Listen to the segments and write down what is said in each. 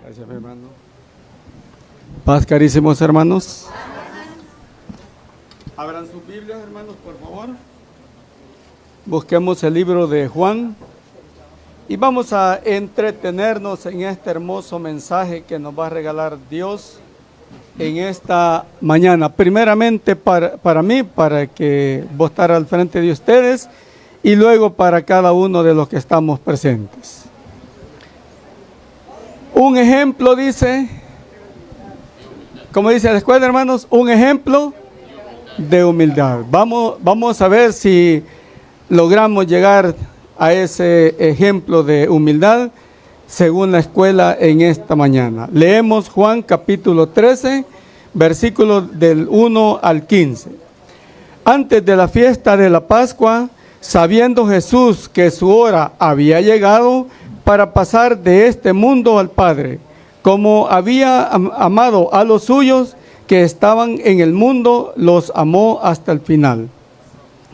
Gracias, mi hermano. Paz, carísimos hermanos. Abran sus Biblias, hermanos, por favor. Busquemos el libro de Juan y vamos a entretenernos en este hermoso mensaje que nos va a regalar Dios en esta mañana. Primeramente para mí, para que voy a estar al frente de ustedes, y luego para cada uno de los que estamos presentes. Un ejemplo, dice, como dice la escuela, hermanos, un ejemplo de humildad. Vamos a ver si logramos llegar a ese ejemplo de humildad según la escuela en esta mañana. Leemos Juan capítulo 13, versículos del 1 al 15. Antes de la fiesta de la Pascua, sabiendo Jesús que su hora había llegado para pasar de este mundo al Padre, como había amado a los suyos que estaban en el mundo, los amó hasta el final.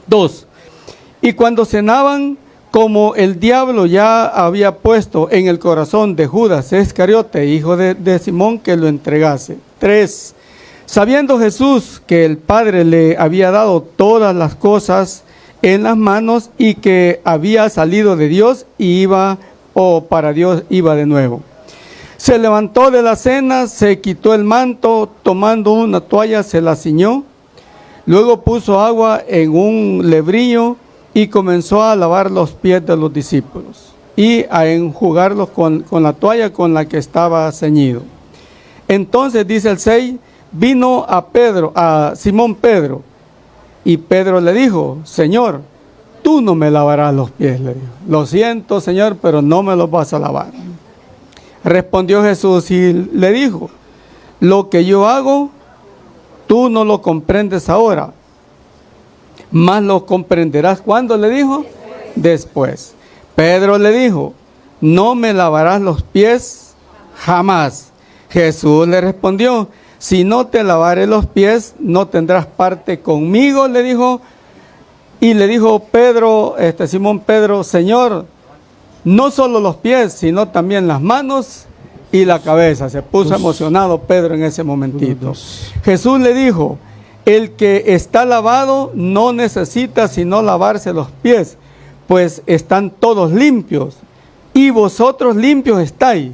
2. Y cuando cenaban, como el diablo ya había puesto en el corazón de Judas Iscariote, hijo de Simón, que lo entregase. 3. Sabiendo Jesús que el Padre le había dado todas las cosas en las manos y que había salido de Dios y para Dios iba de nuevo. Se levantó de la cena, se quitó el manto, tomando una toalla se la ciñó, luego puso agua en un lebrillo y comenzó a lavar los pies de los discípulos y a enjugarlos con la toalla con la que estaba ceñido. Entonces, dice el 6, vino a Simón Pedro, y Pedro le dijo: Señor, tú no me lavarás los pies, le dijo. Lo siento, Señor, pero no me los vas a lavar. Respondió Jesús y le dijo: lo que yo hago, tú no lo comprendes ahora, mas lo comprenderás. ¿Cuándo? Le dijo. Después. Pedro le dijo: no me lavarás los pies jamás. Jesús le respondió: si no te lavaré los pies, no tendrás parte conmigo, le dijo. Y le dijo Pedro, Simón Pedro: Señor, no solo los pies, sino también las manos y la cabeza. Se puso emocionado Pedro en ese momentito. Jesús le dijo: el que está lavado no necesita sino lavarse los pies, pues están todos limpios, y vosotros limpios estáis.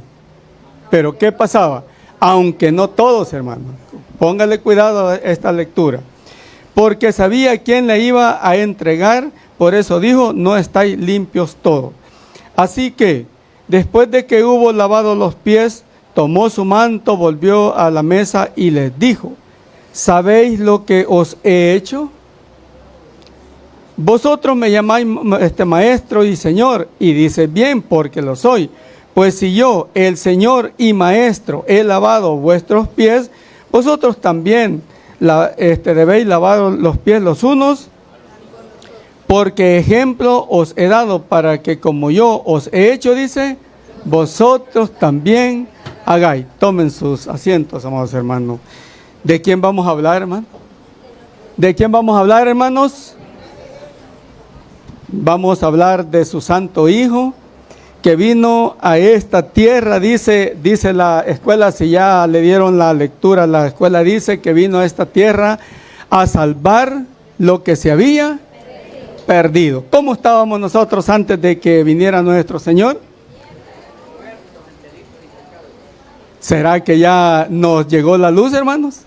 Pero ¿qué pasaba? Aunque no todos, hermanos. Póngale cuidado a esta lectura. Porque sabía quién le iba a entregar, por eso dijo: no estáis limpios todos. Así que, después de que hubo lavado los pies, tomó su manto, volvió a la mesa y les dijo: ¿sabéis lo que os he hecho? Vosotros me llamáis maestro y señor, y dices bien, porque lo soy. Pues si yo, el Señor y Maestro, he lavado vuestros pies, vosotros también debéis lavar los pies los unos, porque ejemplo os he dado para que como yo os he hecho, dice, vosotros también hagáis. Tomen sus asientos, amados hermanos. ¿De quién vamos a hablar, hermano? ¿De quién vamos a hablar, hermanos? Vamos a hablar de su Santo Hijo, que vino a esta tierra, dice la escuela. Si ya le dieron la lectura, la escuela dice que vino a esta tierra a salvar lo que se había perdido. ¿Cómo estábamos nosotros antes de que viniera nuestro Señor? ¿Será que ya nos llegó la luz, hermanos?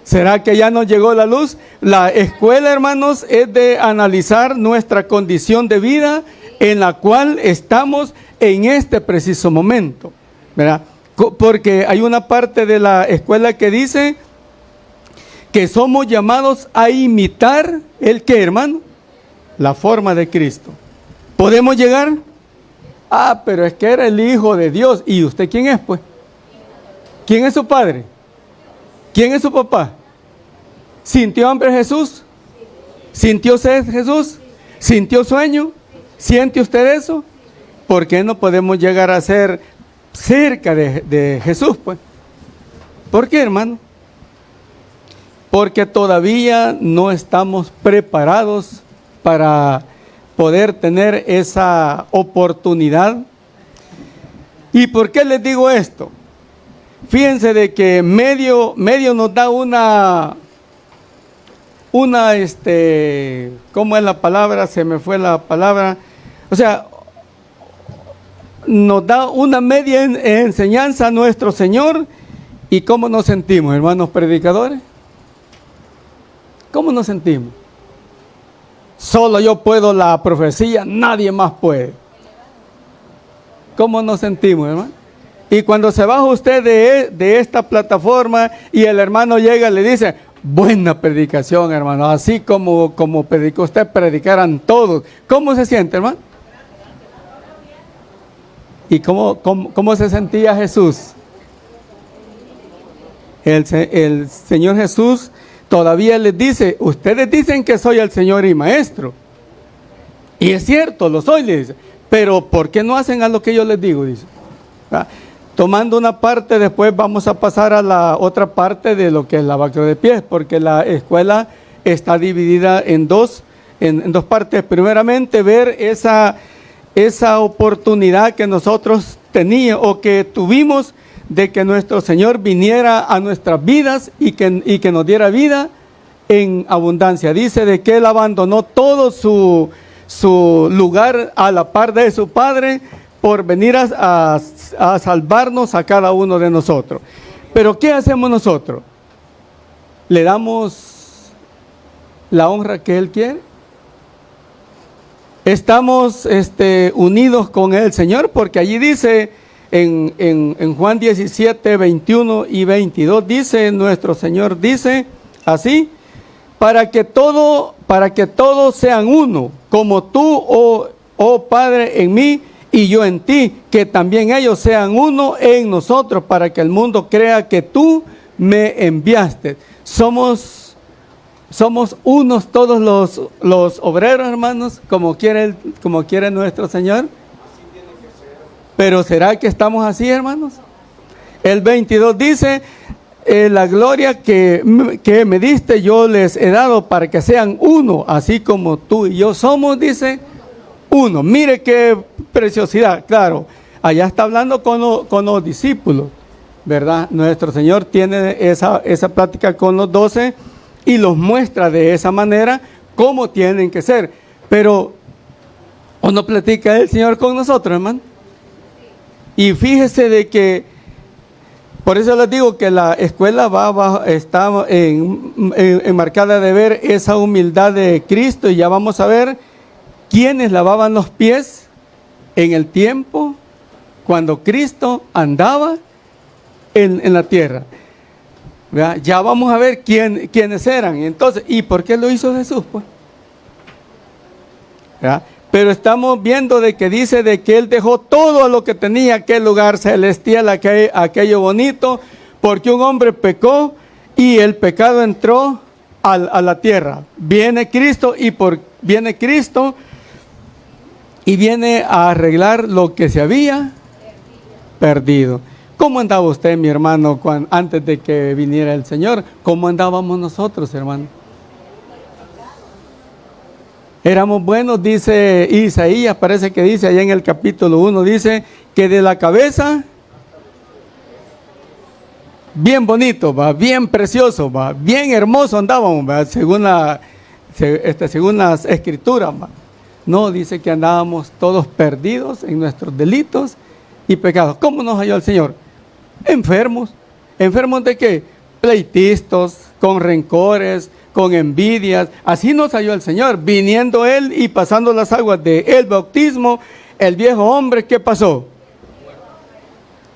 ¿Será que ya nos llegó la luz? La escuela, hermanos, es de analizar nuestra condición de vida en la cual estamos en este preciso momento, ¿verdad? Porque hay una parte de la escuela que dice que somos llamados a imitar ¿el qué, hermano? La forma de Cristo. ¿Podemos llegar? Ah, pero es que era el Hijo de Dios. ¿Y usted quién es, pues? ¿Quién es su padre? ¿Quién es su papá? ¿Sintió hambre Jesús? ¿Sintió sed Jesús? ¿Sintió sueño? ¿Siente usted eso? ¿Por qué no podemos llegar a ser cerca de Jesús, pues? ¿Por qué, hermano? Porque todavía no estamos preparados para poder tener esa oportunidad ¿Y por qué les digo esto? Fíjense de que medio nos da ¿cómo es la palabra? Se me fue la palabra. O sea, nos da una media enseñanza a nuestro Señor. ¿Y cómo nos sentimos, hermanos predicadores? ¿Cómo nos sentimos? Solo yo puedo la profecía, nadie más puede. ¿Cómo nos sentimos, hermano? Y cuando se baja usted de esta plataforma y el hermano llega y le dice, buena predicación, hermano, así como predicó usted, predicaran todos. ¿Cómo se siente, hermano? ¿Y cómo se sentía Jesús? El Señor Jesús todavía les dice, ustedes dicen que soy el Señor y Maestro. Y es cierto, lo soy, le dice. Pero ¿por qué no hacen a lo que yo les digo? Dice. Tomando una parte, después vamos a pasar a la otra parte de lo que es lavacro de pies, porque la escuela está dividida en dos partes. Primeramente, ver esa oportunidad que nosotros teníamos o que tuvimos de que nuestro Señor viniera a nuestras vidas y que nos diera vida en abundancia. Dice de que Él abandonó todo su lugar a la par de su Padre por venir a salvarnos a cada uno de nosotros. Pero ¿qué hacemos nosotros? ¿Le damos la honra que Él quiere? ¿Estamos unidos con el Señor? Porque allí dice en Juan 17, 21 y 22, dice nuestro Señor, dice así, para que todos sean uno, como tú, oh Padre, en mí y yo en ti, que también ellos sean uno en nosotros, para que el mundo crea que tú me enviaste. Somos unos todos los obreros, hermanos, como quiere nuestro Señor. Pero ¿será que estamos así, hermanos? El 22 dice, la gloria que me diste yo les he dado para que sean uno, así como tú y yo somos, dice, uno. Mire qué preciosidad. Claro, allá está hablando con los discípulos, ¿verdad? Nuestro Señor tiene esa plática con los 12 y los muestra de esa manera cómo tienen que ser. Pero, ¿o no platica el Señor con nosotros, hermano? Y fíjese de que, por eso les digo que la escuela está enmarcada de ver esa humildad de Cristo, y ya vamos a ver quiénes lavaban los pies en el tiempo cuando Cristo andaba en la tierra. ¿Verdad? Ya vamos a ver quiénes eran. Entonces, ¿y por qué lo hizo Jesús? Pues? ¿Verdad? Pero estamos viendo de que dice de que Él dejó todo lo que tenía, aquel lugar celestial, aquello bonito, porque un hombre pecó y el pecado entró a la tierra. Viene Cristo y viene a arreglar lo que se había perdido. ¿Cómo andaba usted, mi hermano, antes de que viniera el Señor? ¿Cómo andábamos nosotros, hermano? Éramos buenos, dice Isaías, parece que dice allá en el capítulo 1, dice que de la cabeza, bien bonito, va, bien precioso, va, bien hermoso andábamos, va, según las escrituras. Va. No, dice que andábamos todos perdidos en nuestros delitos y pecados. ¿Cómo nos halló el Señor? Enfermos. ¿Enfermos de qué? Pleitistas, con rencores, con envidias. Así nos halló el Señor, viniendo Él y pasando las aguas del bautismo. El viejo hombre, ¿qué pasó?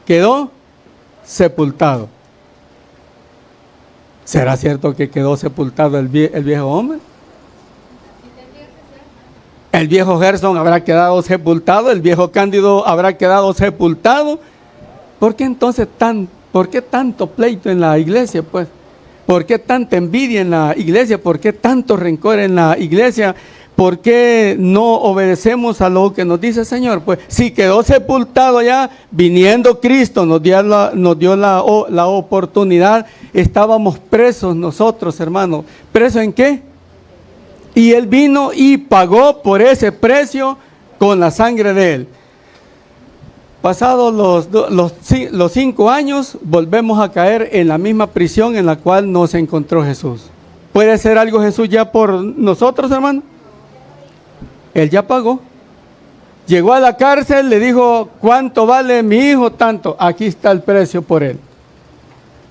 Quedó sepultado. ¿Será cierto que quedó sepultado el viejo hombre? El viejo Gerson habrá quedado sepultado, el viejo Cándido habrá quedado sepultado. ¿Por qué entonces por qué tanto pleito en la iglesia, pues? ¿Por qué tanta envidia en la iglesia? ¿Por qué tanto rencor en la iglesia? ¿Por qué no obedecemos a lo que nos dice el Señor? Pues si quedó sepultado ya, viniendo Cristo, nos dio la oportunidad. Estábamos presos nosotros, hermanos. ¿Presos en qué? Y Él vino y pagó por ese precio con la sangre de Él. Pasados los 5 años, volvemos a caer en la misma prisión en la cual nos encontró Jesús. ¿Puede hacer algo Jesús ya por nosotros, hermano? Él ya pagó. Llegó a la cárcel, le dijo, ¿cuánto vale mi hijo? Tanto. Aquí está el precio por él.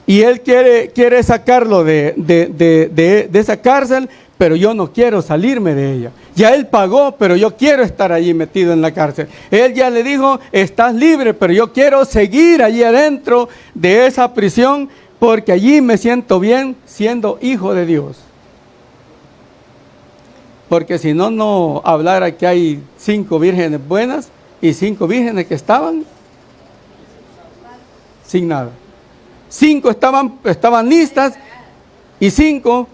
Y él quiere sacarlo de esa cárcel, pero yo no quiero salirme de ella. Ya él pagó, pero yo quiero estar allí metido en la cárcel. Él ya le dijo, estás libre, pero yo quiero seguir allí adentro de esa prisión, porque allí me siento bien siendo hijo de Dios. Porque si no, no hablara que hay 5 vírgenes buenas y 5 vírgenes que estaban sin nada. 5 estaban listas y 5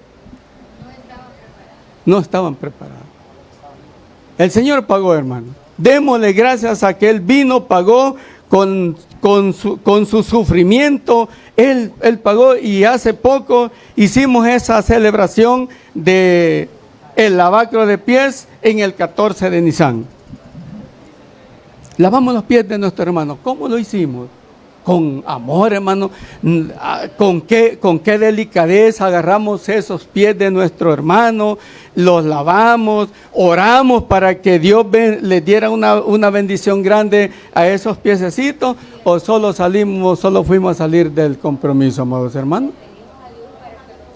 no estaban preparados. El Señor pagó, hermano. Démosle gracias a que Él vino, pagó con su sufrimiento. Él pagó, y hace poco hicimos esa celebración de el lavacro de pies en el 14 de Nisan. Lavamos los pies de nuestro hermano. ¿Cómo lo hicimos? Con amor, hermano. Con qué delicadeza agarramos esos pies de nuestro hermano, los lavamos, oramos para que Dios les diera una bendición grande a esos piececitos, o solo fuimos a salir del compromiso, amados hermanos.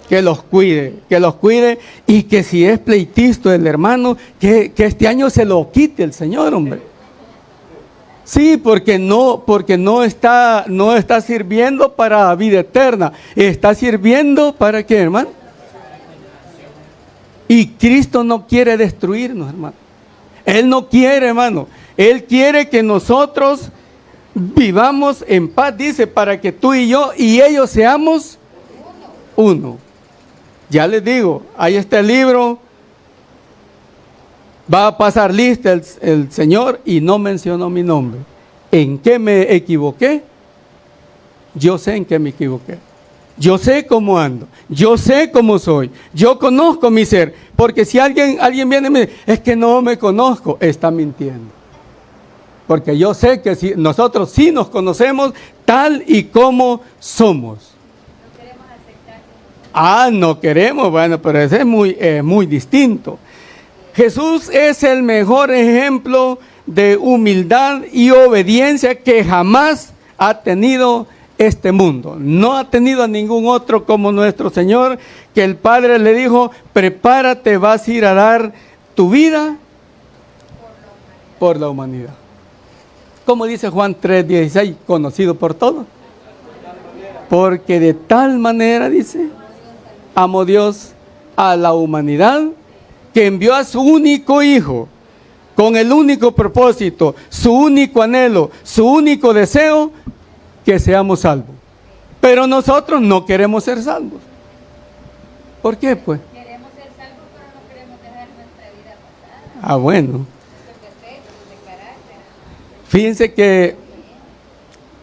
Que los cuide, y que si es pleitisto el hermano, que este año se lo quite el Señor, hombre. Sí, porque no está sirviendo para vida eterna, está sirviendo para ¿qué, hermano? Y Cristo no quiere destruirnos, hermano. Él no quiere, hermano. Él quiere que nosotros vivamos en paz, dice, para que tú y yo y ellos seamos uno. Ya les digo, ahí está el libro. Va a pasar lista el Señor, y no mencionó mi nombre. ¿En qué me equivoqué? Yo sé en qué me equivoqué. Yo sé cómo ando. Yo sé cómo soy. Yo conozco mi ser. Porque si alguien viene y me dice, es que no me conozco, está mintiendo. Porque yo sé que nosotros sí nos conocemos tal y como somos. No queremos aceptar. No queremos, bueno, pero ese es muy distinto. Jesús es el mejor ejemplo de humildad y obediencia que jamás ha tenido este mundo. No ha tenido a ningún otro como nuestro Señor, que el Padre le dijo, prepárate, vas a ir a dar tu vida por la humanidad. Como dice Juan 3:16, conocido por todos. Porque de tal manera, dice, amó Dios a la humanidad, que envió a su único Hijo, con el único propósito, su único anhelo, su único deseo, que seamos salvos. Pero nosotros no queremos ser salvos. ¿Por qué, pues? Queremos ser salvos, pero no queremos dejar nuestra vida pasada. Bueno. Fíjense que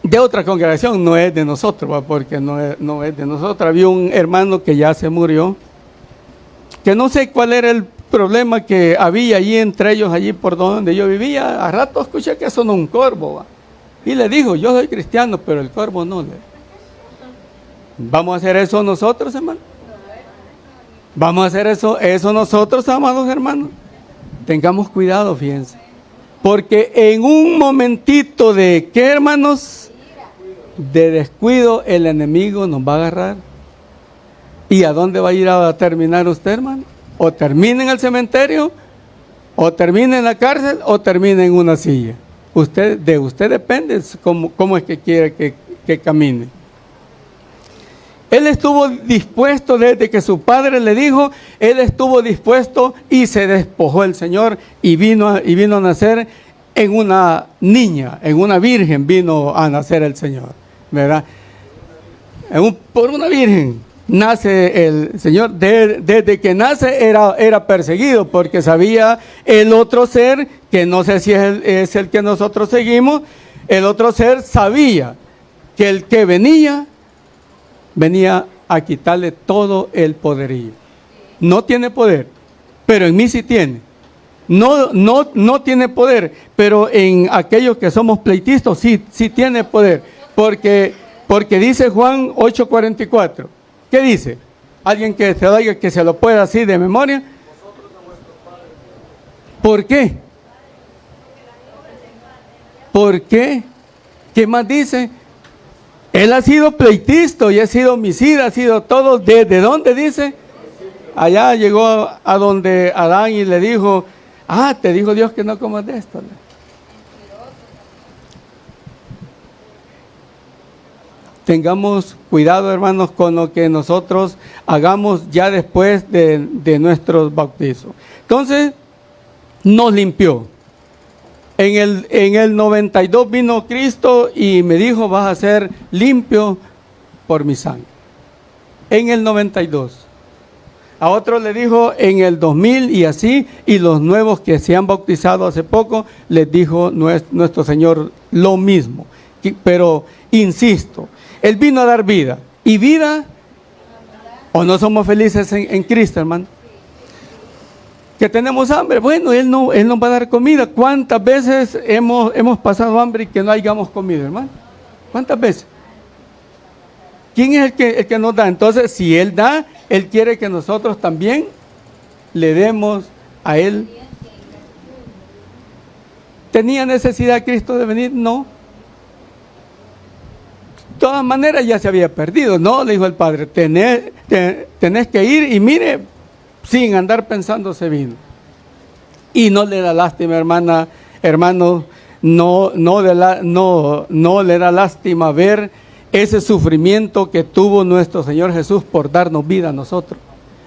de otra congregación, no es de nosotros, porque no es de nosotros. Había un hermano que ya se murió, que no sé cuál era el problema que había allí entre ellos, allí por donde yo vivía. A rato escuché que sonó un corvo, y le dijo, yo soy cristiano, pero el corvo no. ¿Vamos a hacer eso nosotros, hermano? ¿Vamos a hacer eso nosotros, amados hermanos? Tengamos cuidado, fíjense. Porque en un momentito de, ¿qué, hermanos? De descuido, el enemigo nos va a agarrar. ¿Y a dónde va a ir a terminar usted, hermano? O termina en el cementerio, o termina en la cárcel, o termina en una silla. De usted depende cómo es que quiere que camine. Él estuvo dispuesto desde que su padre le dijo, él estuvo dispuesto y se despojó el Señor y vino a nacer en una niña, en una virgen vino a nacer el Señor, ¿verdad? Por una virgen nace el Señor. Desde que nace era perseguido, porque sabía el otro ser, que no sé si es el que nosotros seguimos, el otro ser sabía que el que venía a quitarle todo el poderío. No tiene poder, pero en mí sí tiene. No tiene poder, pero en aquellos que somos pleitistas sí tiene poder, porque dice Juan 8:44. ¿Qué dice? Alguien que se oiga, que se lo pueda así de memoria. ¿Por qué? ¿Por qué? ¿Qué más dice? Él ha sido pleitista y ha sido homicida, ha sido todo. ¿De dónde dice? Allá llegó a donde Adán y le dijo, te dijo Dios que no comas de esto. Tengamos cuidado, hermanos, con lo que nosotros hagamos ya después de nuestros bautizos. Entonces, nos limpió. En el 92 vino Cristo y me dijo, vas a ser limpio por mi sangre. En el 92. A otro le dijo en el 2000 y así, y los nuevos que se han bautizado hace poco, les dijo nuestro Señor lo mismo. Pero, insisto, Él vino a dar vida. ¿Y vida? ¿O no somos felices en Cristo, hermano? Que tenemos hambre, bueno, Él nos va a dar comida. ¿Cuántas veces hemos pasado hambre y que no hayamos comido, hermano? ¿Cuántas veces? ¿Quién es el que nos da? Entonces, si Él da, Él quiere que nosotros también le demos a Él. ¿Tenía necesidad Cristo de venir? No. De todas maneras ya se había perdido. No, le dijo el Padre, tenés que ir y mire, sin andar pensando se vino. Y no le da lástima, hermano, no le da lástima ver ese sufrimiento que tuvo nuestro Señor Jesús por darnos vida a nosotros.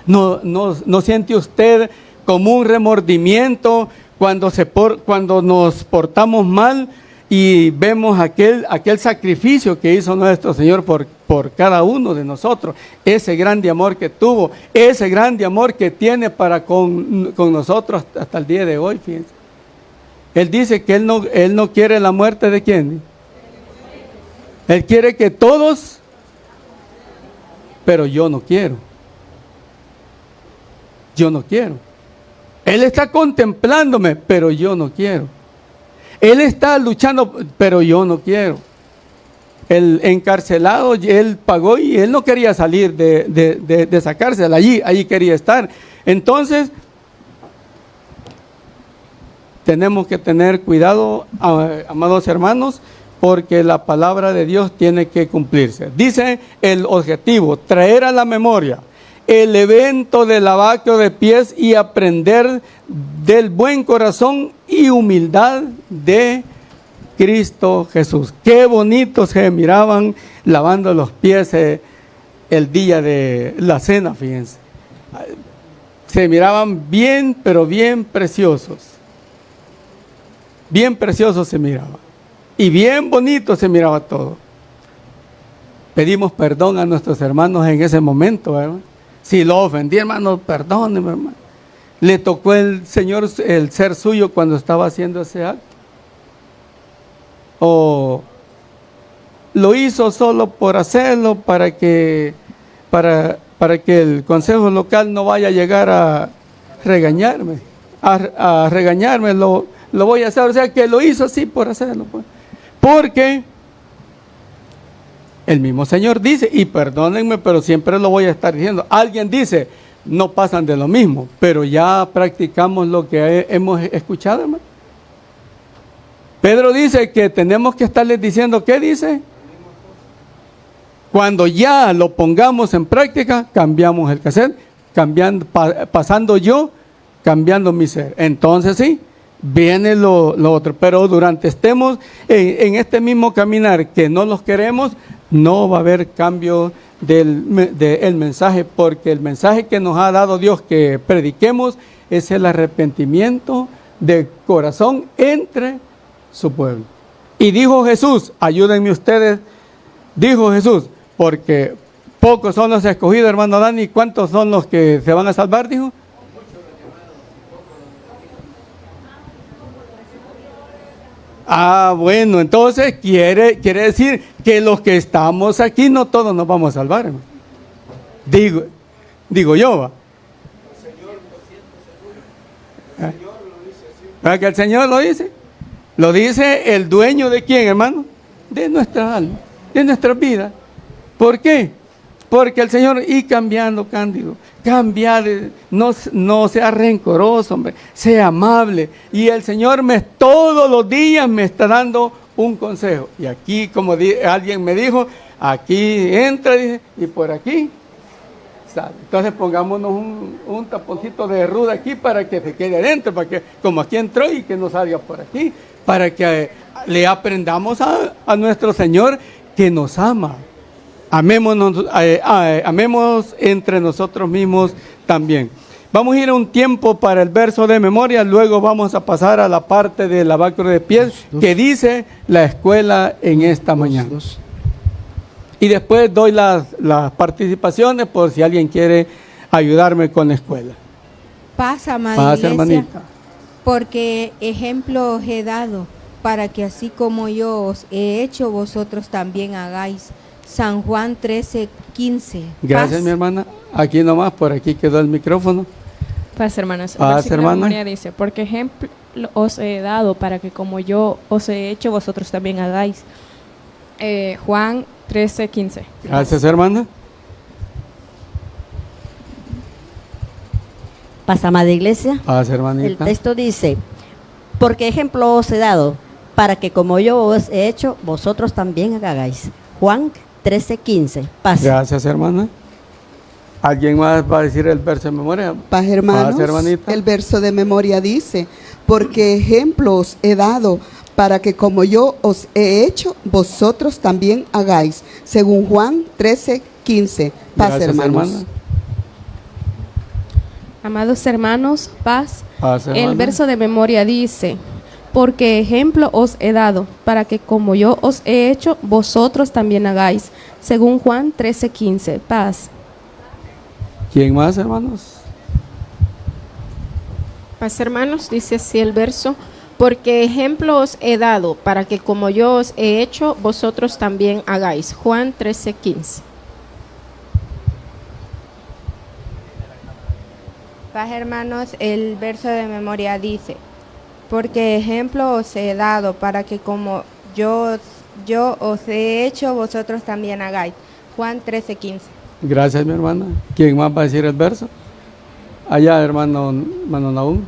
No siente usted como un remordimiento cuando nos portamos mal y vemos aquel sacrificio que hizo nuestro Señor por cada uno de nosotros, ese grande amor que tuvo, ese grande amor que tiene para con nosotros hasta el día de hoy, fíjense. Él dice que Él no quiere la muerte de quién. Él quiere que todos, pero yo no quiero. Yo no quiero. Él está contemplándome, pero yo no quiero. Él está luchando, pero yo no quiero. El encarcelado, él pagó y él no quería salir de esa cárcel, allí quería estar. Entonces, tenemos que tener cuidado, amados hermanos, porque la palabra de Dios tiene que cumplirse. Dice el objetivo, traer a la memoria el evento del lavacro de pies y aprender del buen corazón y humildad de Cristo Jesús. Qué bonitos se miraban lavando los pies el día de la cena, fíjense. Se miraban bien, pero bien preciosos. Bien preciosos se miraban. Y bien bonito se miraba todo. Pedimos perdón a nuestros hermanos en ese momento, ¿verdad? Si lo ofendí, hermano, perdóneme, hermano. Le tocó el Señor el ser suyo cuando estaba haciendo ese acto. O lo hizo solo por hacerlo para que el consejo local no vaya a llegar a regañarme. A regañarme, lo voy a hacer. O sea que lo hizo así por hacerlo. Pues. Porque el mismo Señor dice, y perdónenme, pero siempre lo voy a estar diciendo. Alguien dice, no pasan de lo mismo, pero ya practicamos lo que hemos escuchado, hermano. Pedro dice que tenemos que estarles diciendo, ¿qué dice? Cuando ya lo pongamos en práctica, cambiamos el cassette, pasando yo, cambiando mi ser. Entonces sí, viene lo otro. Pero durante estemos en este mismo caminar que no los queremos, no va a haber cambio del mensaje, porque el mensaje que nos ha dado Dios que prediquemos es el arrepentimiento de corazón entre su pueblo. Y dijo Jesús, ayúdenme ustedes, dijo Jesús, porque pocos son los escogidos, hermano Dani, ¿cuántos son los que se van a salvar? Dijo. Bueno, entonces quiere decir que los que estamos aquí no todos nos vamos a salvar, hermano. Digo yo, ¿va? El Señor lo siento seguro. El Señor lo dice ¿Verdad que el Señor lo dice? Lo dice el dueño de quién, hermano? De nuestra alma, de nuestras vidas. ¿Por qué? Porque el Señor, y cambiando, Cándido, cambia, no sea rencoroso, hombre, sea amable. Y el Señor todos los días me está dando un consejo. Y aquí, como alguien me dijo, aquí entra, dice, y por aquí sale. Entonces pongámonos un taponcito de ruda aquí para que se quede adentro, para que, como aquí entró y que no salga por aquí, para que le aprendamos a nuestro Señor que nos ama. Amemos entre nosotros mismos también. Vamos a ir a un tiempo para el verso de memoria, luego vamos a pasar a la parte del lavacro de pies que dice la escuela en esta mañana. Y después doy las participaciones por si alguien quiere ayudarme con la escuela. Paz, amada Paz, iglesia, hermanita. porque ejemplo os he dado, para que así como yo os he hecho, vosotros también hagáis. San Juan 13:15. Gracias, Paz. mi hermana. Aquí nomás, por aquí quedó el micrófono. Paz, hermanos. Paz, hermana. La memoria dice, porque ejemplo os he dado para que como yo os he hecho, vosotros también hagáis. Juan 13:15. Gracias, hermana. Paz, amada iglesia. Paz, El hermanita. texto dice, porque ejemplo os he dado, para que como yo os he hecho, vosotros también hagáis. Juan 13:15. Paz. Gracias, hermana. ¿Alguien más va a decir el verso de memoria? Paz, hermanos. Paz, hermanita. El verso de memoria dice, porque ejemplos he dado para que como yo os he hecho, vosotros también hagáis. Según Juan 13:15. Paz, Gracias, hermanos. hermana. Amados hermanos, paz. Paz, hermana. El verso de memoria dice, porque ejemplo os he dado, para que como yo os he hecho, vosotros también hagáis. Según Juan 13:15. Paz. ¿Quién más, hermanos? Paz, hermanos, dice así el verso, porque ejemplo os he dado, para que como yo os he hecho, vosotros también hagáis. Juan 13:15. Paz, hermanos, el verso de memoria dice, porque ejemplo os he dado, para que como yo os he hecho, vosotros también hagáis. Juan 13:15. Gracias, mi hermana. ¿Quién más va a decir el verso? Allá, hermano Nahum.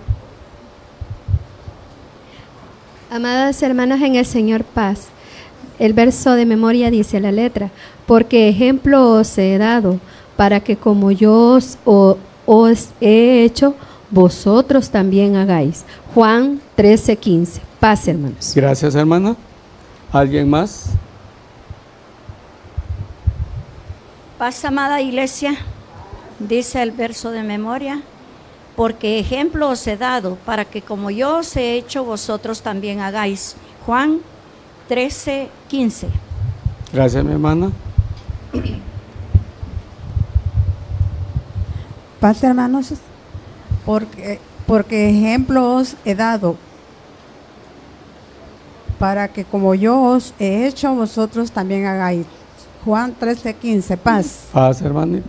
Amadas hermanas en el Señor, paz. El verso de memoria dice la letra, porque ejemplo os he dado, para que como yo os he hecho, vosotros también hagáis. Juan 13:15. Paz, hermanos. Gracias, hermana. ¿Alguien más? Paz, amada iglesia. Dice el verso de memoria, porque ejemplo os he dado, para que como yo os he hecho, vosotros también hagáis. Juan 13:15. Gracias, mi hermana. Paz, hermanos, porque ejemplo os he dado, para que como yo os he hecho, vosotros también hagáis. Juan 13:15. Paz. Paz, hermanita.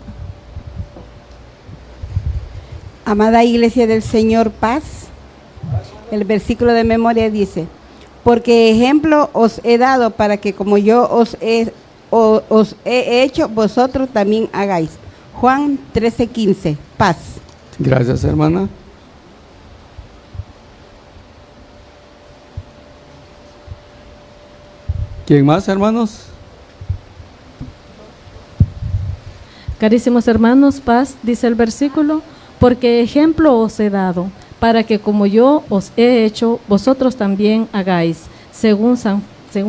Amada iglesia del Señor, paz. El versículo de memoria dice, porque ejemplo os he dado para que como yo os he hecho, vosotros también hagáis. Juan 13:15. Paz. Gracias, hermana. ¿Quién más, hermanos? Carísimos hermanos, paz, dice el versículo, porque ejemplo os he dado, para que como yo os he hecho, vosotros también hagáis. Según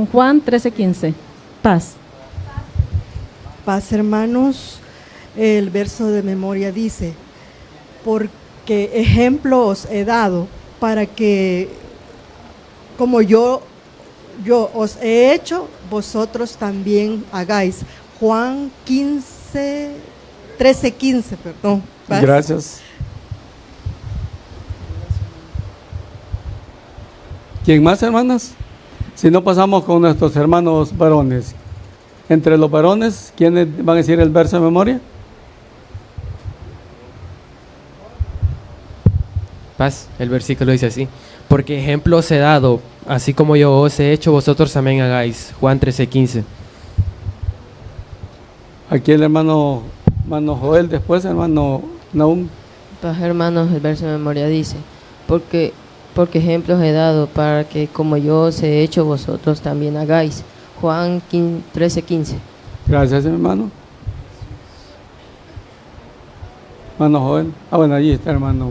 Juan 13:15. Paz. Paz, hermanos, el verso de memoria dice, porque ejemplo os he dado, para que como yo os he hecho, vosotros también hagáis. Juan 13:15, perdón. Paz. Gracias. ¿Quién más, hermanas? Si no, pasamos con nuestros hermanos varones. Entre los varones, ¿quiénes van a decir el verso de memoria? Paz, el versículo dice así, porque ejemplo os he dado, así como yo os he hecho, vosotros también hagáis. Juan 13:15. Aquí el hermano Joel, después hermano Nahum. Paz, hermanos, el verso de memoria dice, porque ejemplos he dado para que como yo os he hecho, vosotros también hagáis. Juan 13:15. Gracias, hermano. Hermano Joel. Bueno, allí está hermano.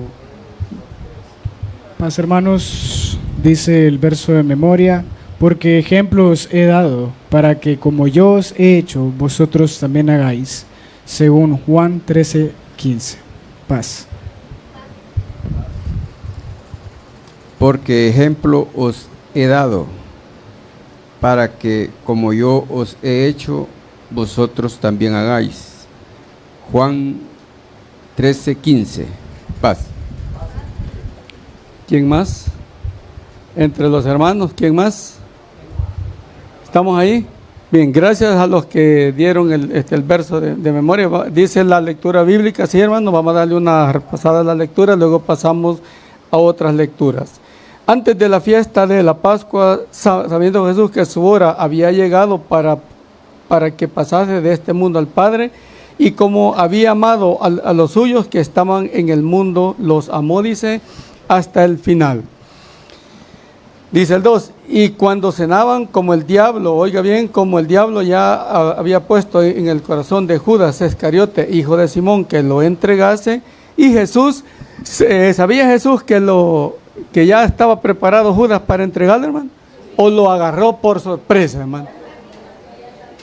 Paz, hermanos, dice el verso de memoria, porque ejemplos he dado para que como yo os he hecho, vosotros también hagáis. Según Juan 13:15. Paz. Porque ejemplo os he dado para que como yo os he hecho, vosotros también hagáis. Juan 13:15. Paz. ¿Quién más? Entre los hermanos, ¿quién más? ¿Estamos ahí? Bien, gracias a los que dieron el verso de memoria. Dice la lectura bíblica, sí, hermano, vamos a darle una repasada a la lectura, luego pasamos a otras lecturas. Antes de la fiesta de la Pascua, sabiendo Jesús que su hora había llegado para que pasase de este mundo al Padre, y como había amado a los suyos que estaban en el mundo, los amó, dice, hasta el final. Dice el 2, y cuando cenaban, como el diablo, oiga bien, como el diablo ya había puesto en el corazón de Judas Iscariote, hijo de Simón, que lo entregase, y Jesús, ¿sabía Jesús que ya estaba preparado Judas para entregarle, hermano? ¿O lo agarró por sorpresa, hermano?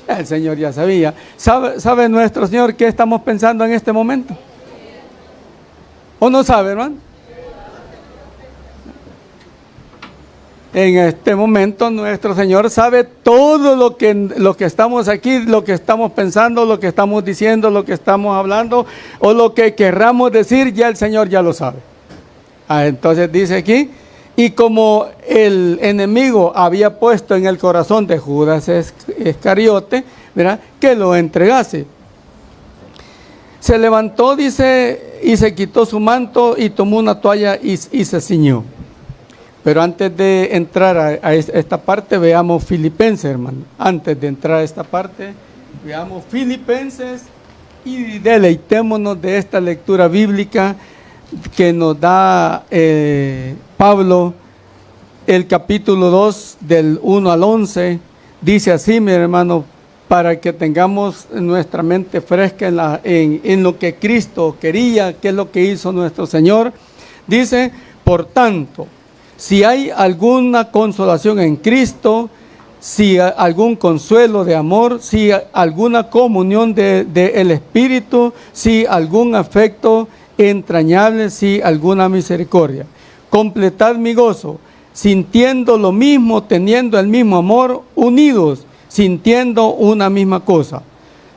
El Señor ya sabía. ¿Sabe nuestro Señor qué estamos pensando en este momento? ¿O no sabe, hermano? En este momento nuestro Señor sabe todo lo que estamos aquí, lo que estamos pensando, lo que estamos diciendo, lo que estamos hablando o lo que querramos decir, ya el Señor ya lo sabe. Entonces dice aquí, y como el enemigo había puesto en el corazón de Judas Iscariote, ¿verdad?, que lo entregase. Se levantó, dice, y se quitó su manto y tomó una toalla y se ciñó. Pero antes de entrar a esta parte, veamos Filipenses, hermano. Antes de entrar a esta parte, veamos Filipenses y deleitémonos de esta lectura bíblica que nos da Pablo, el capítulo 2, del 1 al 11. Dice así, mi hermano, para que tengamos nuestra mente fresca en lo que Cristo quería, que es lo que hizo nuestro Señor. Dice, por tanto, si hay alguna consolación en Cristo, si algún consuelo de amor, si alguna comunión del Espíritu, si algún afecto entrañable, si alguna misericordia. Completad mi gozo, sintiendo lo mismo, teniendo el mismo amor, unidos, sintiendo una misma cosa.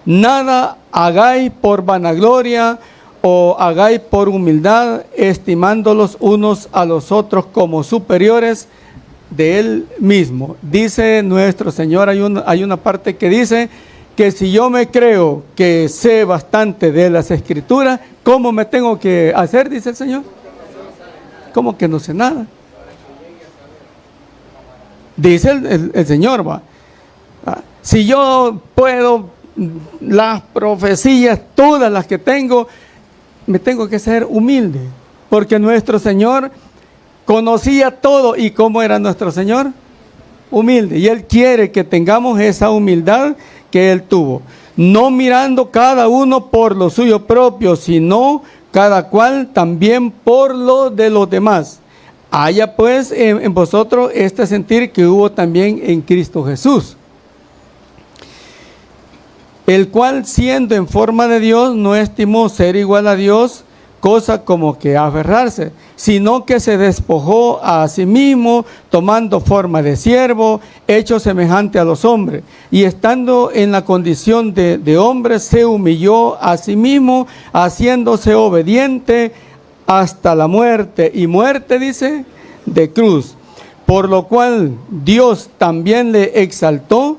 Nada hagáis por vanagloria o hagáis por humildad, estimándolos unos a los otros como superiores de Él mismo. Dice nuestro Señor, hay una parte que dice que si yo me creo que sé bastante de las Escrituras, ¿cómo me tengo que hacer? Dice el Señor. ¿Cómo que no sé nada? Dice el Señor, va. Si yo puedo las profecías, todas las que tengo, me tengo que ser humilde, porque nuestro Señor conocía todo. ¿Y cómo era nuestro Señor? Humilde. Y Él quiere que tengamos esa humildad que Él tuvo, no mirando cada uno por lo suyo propio, sino cada cual también por lo de los demás. Haya pues en vosotros este sentir que hubo también en Cristo Jesús, el cual siendo en forma de Dios no estimó ser igual a Dios cosa como que aferrarse, sino que se despojó a sí mismo, tomando forma de siervo, hecho semejante a los hombres, y estando en la condición de hombre, se humilló a sí mismo, haciéndose obediente hasta la muerte, y muerte, dice, de cruz, por lo cual Dios también le exaltó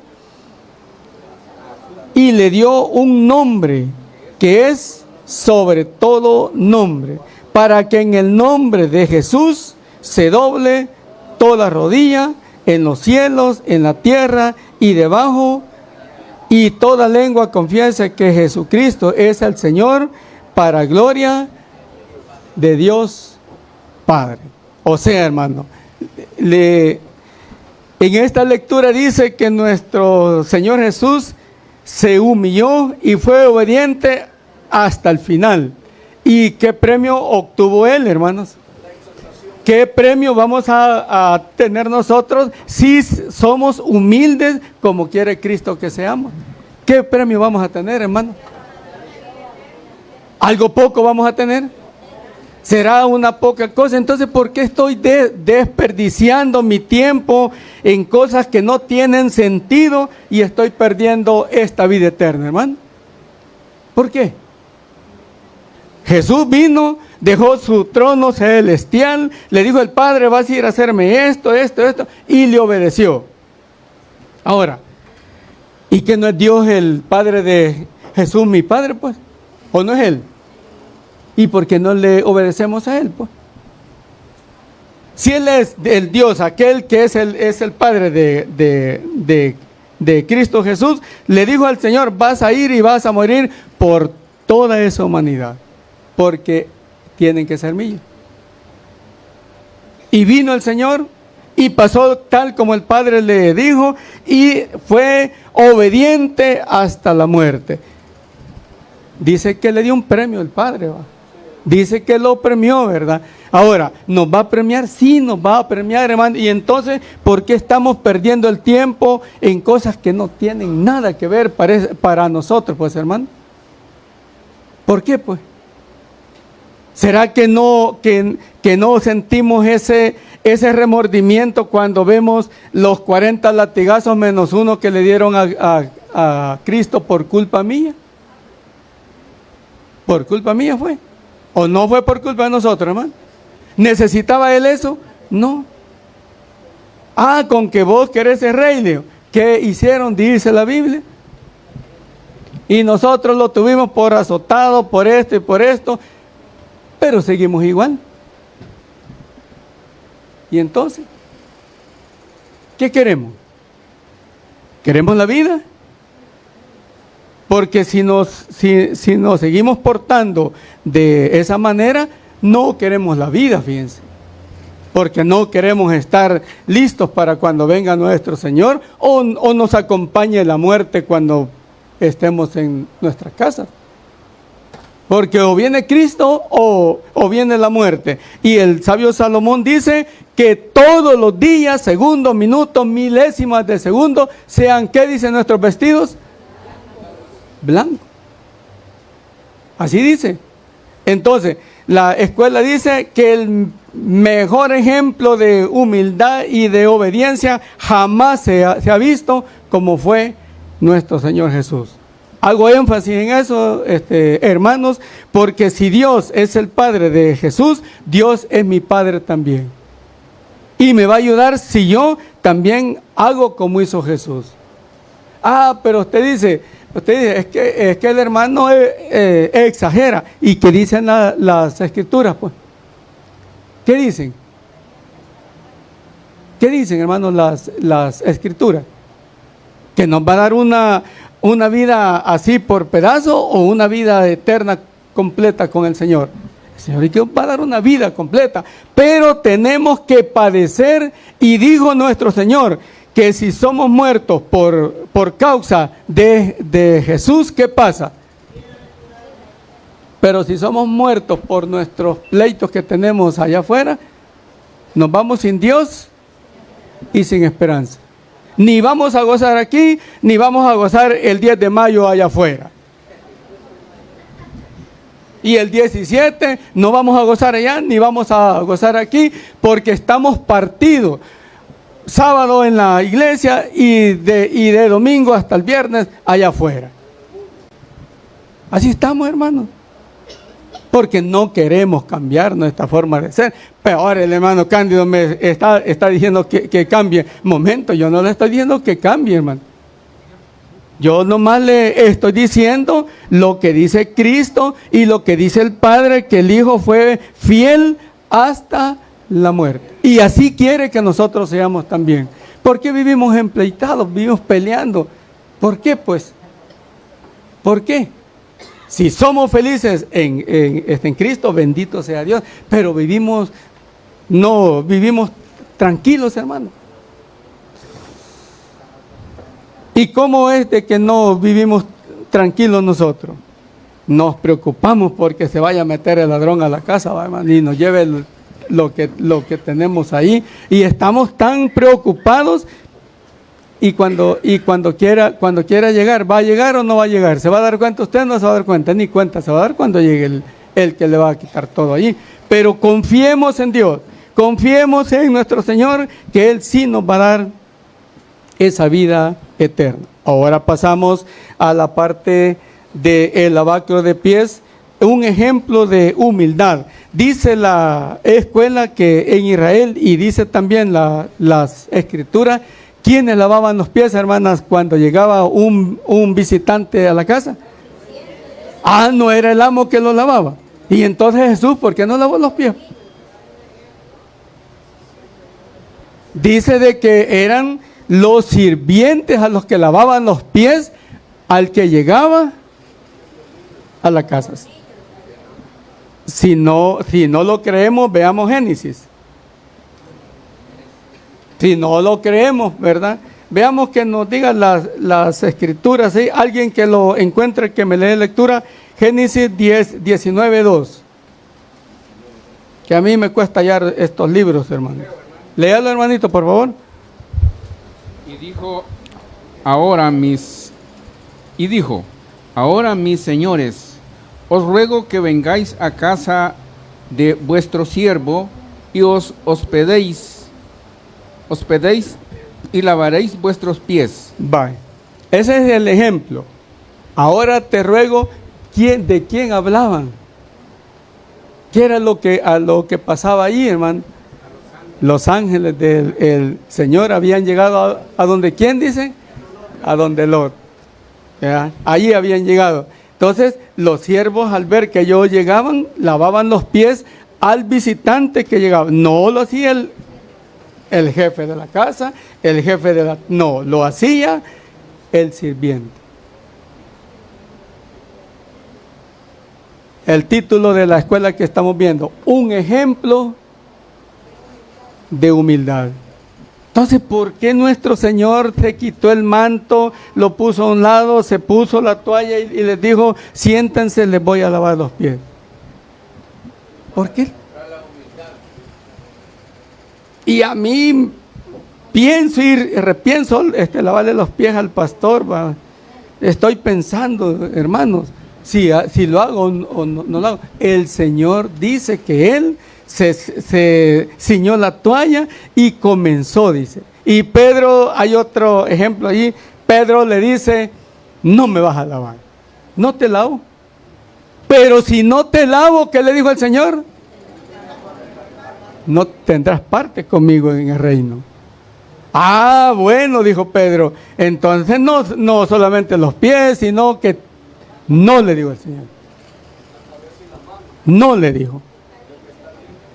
y le dio un nombre que es sobre todo nombre, para que en el nombre de Jesús se doble toda rodilla en los cielos, en la tierra y debajo, y toda lengua confiese que Jesucristo es el Señor, para gloria de Dios Padre. O sea, hermano, en esta lectura dice que nuestro Señor Jesús se humilló y fue obediente hasta el final. ¿Y qué premio obtuvo él, hermanos? ¿Qué premio vamos a tener nosotros si somos humildes como quiere Cristo que seamos? ¿Qué premio vamos a tener, hermano? ¿Algo poco vamos a tener? ¿Será una poca cosa? Entonces, ¿por qué estoy desperdiciando mi tiempo en cosas que no tienen sentido y estoy perdiendo esta vida eterna, hermano? ¿Por qué? Jesús vino, dejó su trono celestial, le dijo al Padre, vas a ir a hacerme esto, y le obedeció. Ahora, ¿y que no es Dios el Padre de Jesús, mi Padre, pues? ¿O no es Él? ¿Y por qué no le obedecemos a Él, pues? Si Él es el Dios, aquel que es el Padre de Cristo Jesús, le dijo al Señor, vas a ir y vas a morir por toda esa humanidad, porque tienen que ser míos. Y vino el Señor y pasó tal como el Padre le dijo y fue obediente hasta la muerte. Dice que le dio un premio el Padre, ¿va? Dice que lo premió, ¿verdad? Ahora, ¿nos va a premiar? Sí, nos va a premiar, hermano. Y entonces, ¿por qué estamos perdiendo el tiempo en cosas que no tienen nada que ver para nosotros, pues, hermano? ¿Por qué, pues? ¿Será que no sentimos ese remordimiento cuando vemos los 40 latigazos menos uno que le dieron a Cristo por culpa mía? ¿Por culpa mía fue? ¿O no fue por culpa de nosotros, hermano? ¿Necesitaba él eso? No. Con que vos querés ser rey, Leo. ¿Qué hicieron? Dice la Biblia. Y nosotros lo tuvimos por azotado, por esto y por esto, pero seguimos igual. ¿Y entonces? ¿Qué queremos? ¿Queremos la vida? Porque si nos seguimos portando de esa manera, no queremos la vida, fíjense. Porque no queremos estar listos para cuando venga nuestro Señor o nos acompañe la muerte cuando estemos en nuestras casas. Porque o viene Cristo o viene la muerte. Y el sabio Salomón dice que todos los días, segundos, minutos, milésimas de segundo, sean, ¿qué dicen nuestros vestidos? Blanco. Así dice. Entonces, la escuela dice que el mejor ejemplo de humildad y de obediencia jamás se ha visto como fue nuestro Señor Jesús. Hago énfasis en eso, hermanos, porque si Dios es el Padre de Jesús, Dios es mi Padre también. Y me va a ayudar si yo también hago como hizo Jesús. Pero usted dice, es que el hermano exagera. ¿Y qué dicen las escrituras, pues? ¿Qué dicen? ¿Qué dicen, hermanos, las escrituras? ¿Que nos va a dar una vida así por pedazo o una vida eterna completa con el Señor? El Señor que va a dar una vida completa, pero tenemos que padecer. Y dijo nuestro Señor que si somos muertos por causa de Jesús, ¿qué pasa? Pero si somos muertos por nuestros pleitos que tenemos allá afuera, nos vamos sin Dios y sin esperanza. Ni vamos a gozar aquí, ni vamos a gozar el 10 de mayo allá afuera. Y el 17 no vamos a gozar allá, ni vamos a gozar aquí, porque estamos partidos. Sábado en la iglesia y de domingo hasta el viernes allá afuera. Así estamos, hermanos. Porque no queremos cambiar nuestra forma de ser. Peor, el hermano Cándido me está diciendo que cambie. Momento, yo no le estoy diciendo que cambie, hermano. Yo nomás le estoy diciendo lo que dice Cristo y lo que dice el Padre, que el Hijo fue fiel hasta la muerte. Y así quiere que nosotros seamos también. ¿Por qué vivimos empleitados, vivimos peleando? ¿Por qué pues? ¿Por qué? Si somos felices en Cristo, bendito sea Dios, pero vivimos tranquilos, hermano. ¿Y cómo es de que no vivimos tranquilos nosotros? Nos preocupamos porque se vaya a meter el ladrón a la casa, ¿va, hermano? Y nos lleve lo que tenemos ahí, y estamos tan preocupados. Y cuando quiera llegar, ¿va a llegar o no va a llegar? ¿Se va a dar cuenta usted? No se va a dar cuenta, ni cuenta se va a dar cuando llegue el que le va a quitar todo allí. Pero confiemos en Dios, confiemos en nuestro Señor, que Él sí nos va a dar esa vida eterna. Ahora pasamos a la parte del lavacro de pies, un ejemplo de humildad. Dice la escuela que en Israel, y dice también las escrituras, ¿quiénes lavaban los pies, hermanas, cuando llegaba un visitante a la casa? No era el amo que lo lavaba. Y entonces Jesús, ¿por qué no lavó los pies? Dice de que eran los sirvientes a los que lavaban los pies al que llegaba a la casa. Si no lo creemos, veamos Génesis. Si no lo creemos, ¿verdad? Veamos que nos digan las escrituras, ¿sí? Alguien que lo encuentre, que me lee lectura, Génesis 19:2. Que a mí me cuesta hallar estos libros, hermano. Léalo, hermanito, por favor. Y dijo, ahora mis señores, os ruego que vengáis a casa de vuestro siervo y os hospedéis y lavaréis vuestros pies. Bye. Ese es el ejemplo. Ahora te ruego, ¿de quién hablaban? ¿Qué era lo que pasaba allí, hermano? Los ángeles del Señor habían llegado a donde, ¿quién dice? A donde Lot. ¿Ya? Allí habían llegado. Entonces, los siervos, al ver que ellos llegaban, lavaban los pies al visitante que llegaba. No lo hacía el jefe de la casa, no, lo hacía el sirviente. El título de la escuela que estamos viendo, un ejemplo de humildad. Entonces, ¿por qué nuestro Señor se quitó el manto, lo puso a un lado, se puso la toalla y les dijo, siéntense, les voy a lavar los pies? ¿Por qué? Y a mí pienso y repienso lavarle los pies al pastor, ¿va? Estoy pensando, hermanos, si lo hago o no lo hago. El Señor dice que Él se ciñó la toalla y comenzó, dice. Y Pedro, hay otro ejemplo allí, Pedro le dice, no me vas a lavar, no te lavo. Pero si no te lavo, ¿qué le dijo el Señor? No tendrás parte conmigo en el reino. Bueno, dijo Pedro, entonces no solamente los pies, sino que no, le dijo el Señor. No le dijo.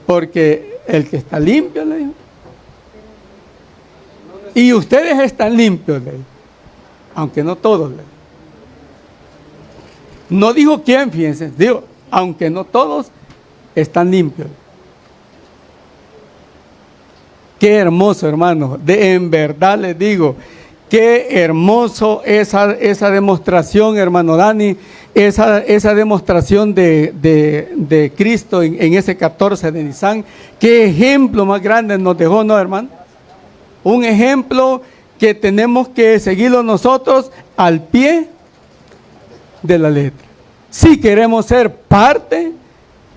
Porque el que está limpio, le dijo. Y ustedes están limpios, le dijo. Aunque no todos, le dijo. No dijo quién, fíjense, digo, aunque no todos están limpios. Qué hermoso, hermano, en verdad les digo, qué hermoso esa demostración, hermano Dani, esa demostración de Cristo en ese 14 de Nisan. Qué ejemplo más grande nos dejó, ¿no, hermano? Un ejemplo que tenemos que seguirlo nosotros al pie de la letra. Si queremos ser parte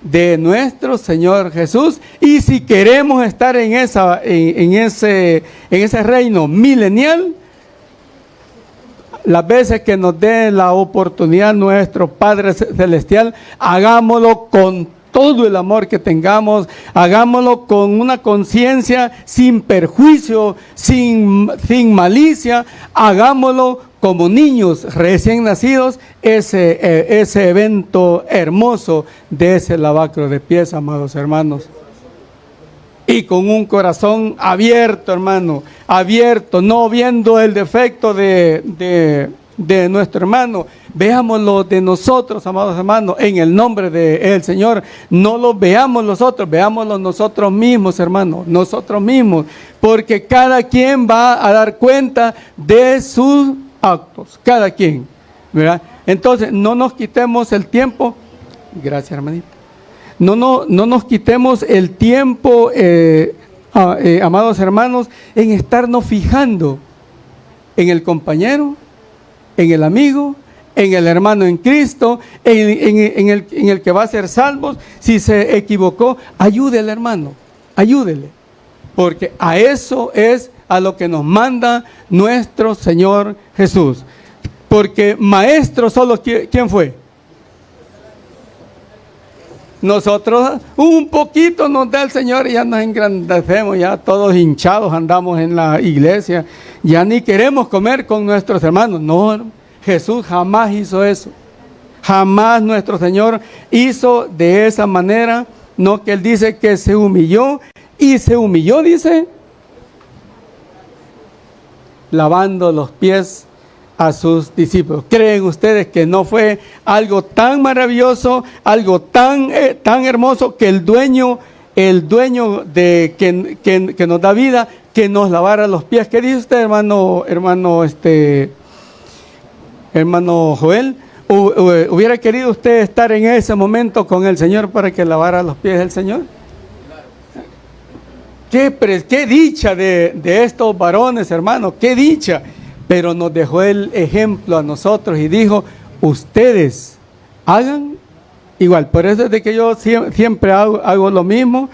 de nuestro Señor Jesús y si queremos estar en ese reino milenial, las veces que nos dé la oportunidad nuestro Padre Celestial, hagámoslo con todo el amor que tengamos, hagámoslo con una conciencia sin perjuicio, sin malicia, hagámoslo como niños recién nacidos, ese evento hermoso de ese lavacro de pies, amados hermanos. Y y con un corazón abierto, hermano, abierto, no viendo el defecto de nuestro hermano, veámoslo de nosotros, amados hermanos, en el nombre del Señor. No lo veamos nosotros, veámoslo nosotros mismos, hermanos, nosotros mismos, porque cada quien va a dar cuenta de sus actos, cada quien, ¿verdad? Entonces, no nos quitemos el tiempo, gracias, hermanita. No nos quitemos el tiempo, amados hermanos, en estarnos fijando en el compañero, en el amigo, en el hermano en Cristo, en el que va a ser salvo. Si se equivocó, ayúdele, hermano, ayúdele, porque a eso es a lo que nos manda nuestro Señor Jesús. Porque maestro solo, ¿quién fue? Nosotros un poquito nos da el Señor y ya nos engrandecemos, ya todos hinchados andamos en la iglesia, ya ni queremos comer con nuestros hermanos. No, Jesús jamás hizo eso, jamás nuestro Señor hizo de esa manera, no, que Él dice que se humilló, y se humilló, dice, lavando los pies a sus discípulos. ¿Creen ustedes que no fue algo tan maravilloso, algo tan hermoso, que el dueño de que nos da vida, que nos lavara los pies? ¿Qué dice usted, hermano Joel? ¿Hubiera querido usted estar en ese momento con el Señor para que lavara los pies del Señor? Qué dicha de estos varones, hermanos, qué dicha. Pero nos dejó el ejemplo a nosotros y dijo, ustedes hagan igual. Por eso es de que yo siempre hago lo mismo,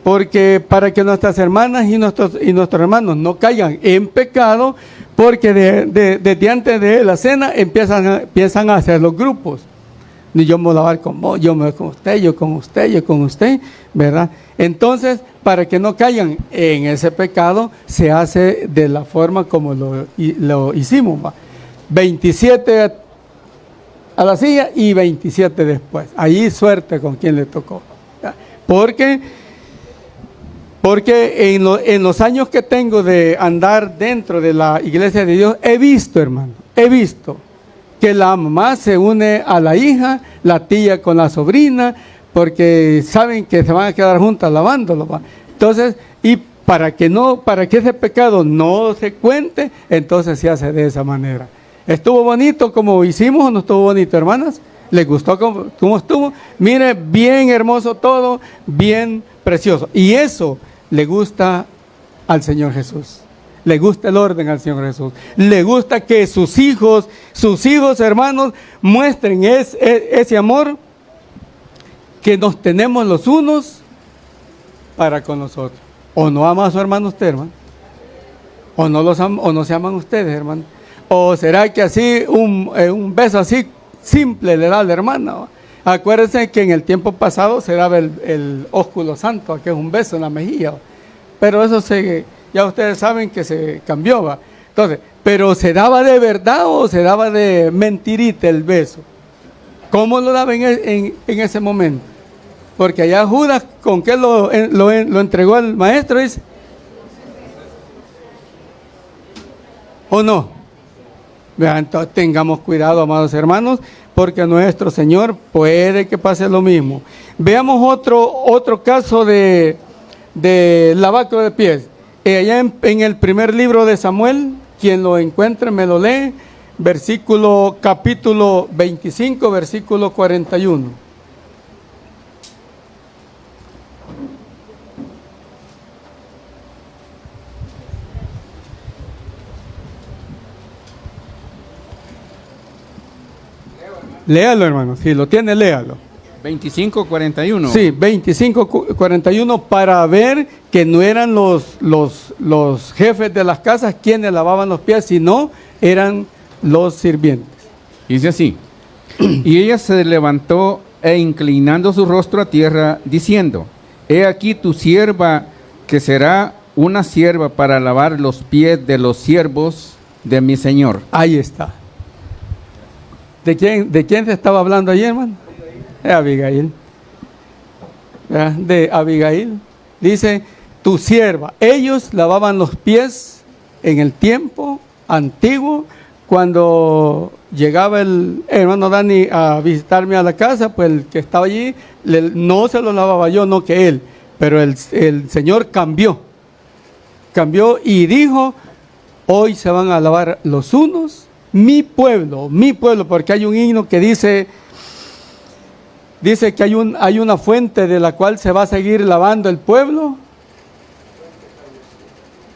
porque para que nuestras hermanas y nuestros hermanos no caigan en pecado, porque desde antes de la cena empiezan a hacer los grupos. Yo me voy a lavar con vos, yo me voy con usted, yo con usted, yo con usted, ¿verdad? Entonces, para que no caigan en ese pecado, se hace de la forma como lo hicimos, ¿va? 27 a la silla y 27 después. Allí suerte con quien le tocó, ¿verdad? Porque en los años que tengo de andar dentro de la iglesia de Dios, he visto, hermano, que la mamá se une a la hija, la tía con la sobrina, porque saben que se van a quedar juntas lavándolo, ¿va? Entonces, y para que ese pecado no se cuente, entonces se hace de esa manera. ¿Estuvo bonito como hicimos o no estuvo bonito, hermanas? ¿Les gustó cómo estuvo? Mire, bien hermoso todo, bien precioso. Y eso le gusta al Señor Jesús. Le gusta el orden al Señor Jesús. Le gusta que sus hijos, hermanos, muestren ese amor que nos tenemos los unos para con nosotros. ¿O no ama a su hermano usted, hermano? ¿O no se aman ustedes, hermano? ¿O será que así un beso así simple le da a la hermana? Acuérdense que en el tiempo pasado se daba el ósculo santo, que es un beso en la mejilla. Pero eso ya ustedes saben que se cambió, ¿va? Entonces, ¿pero se daba de verdad o se daba de mentirita el beso? ¿Cómo lo daba en ese momento? Porque allá Judas, ¿con qué lo entregó al maestro? Dice, ¿o no? Vean, entonces tengamos cuidado, amados hermanos, porque nuestro Señor puede que pase lo mismo. Veamos otro caso de lavacro de pies. Allá en el primer libro de Samuel, quien lo encuentre me lo lee, capítulo 25, versículo 41. Léalo, hermano, si lo tiene, léalo. 25:41. Sí, 25:41, para ver que no eran los jefes de las casas quienes lavaban los pies, sino eran los sirvientes. Dice así, y ella se levantó e inclinando su rostro a tierra, diciendo, he aquí tu sierva, que será una sierva para lavar los pies de los siervos de mi señor. Ahí está. ¿De quién se estaba hablando ayer, hermano? De Abigail. ¿Verdad? De Abigail. Dice, tu sierva. Ellos lavaban los pies en el tiempo antiguo. Cuando llegaba el hermano Dani a visitarme a la casa, pues el que estaba allí, no se lo lavaba yo, no que él. Pero el Señor cambió y dijo, hoy se van a lavar los unos, mi pueblo, porque hay un himno que dice que hay una fuente de la cual se va a seguir lavando el pueblo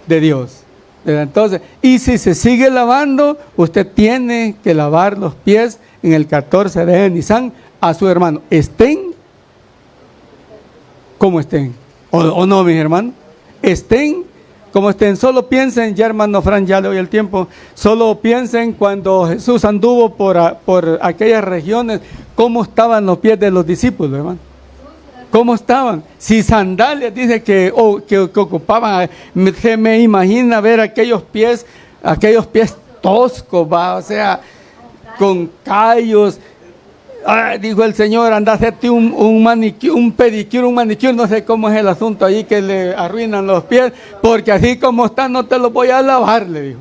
de Dios. Entonces, y si se sigue lavando, usted tiene que lavar los pies en el 14 de Nisan a su hermano, estén como estén, o no, mis hermanos, estén como estén. Solo piensen, ya hermano Fran, ya le doy el tiempo, solo piensen cuando Jesús anduvo por aquellas regiones, cómo estaban los pies de los discípulos, hermano. ¿Cómo estaban? Si sandalias dice que ocupaban, se me imagina ver aquellos pies toscos, ¿va? O sea, con callos. Dijo el Señor, anda a hacerte un manicure, un pedicure, un manicure, no sé cómo es el asunto ahí que le arruinan los pies, porque así como están no te los voy a lavar, le dijo.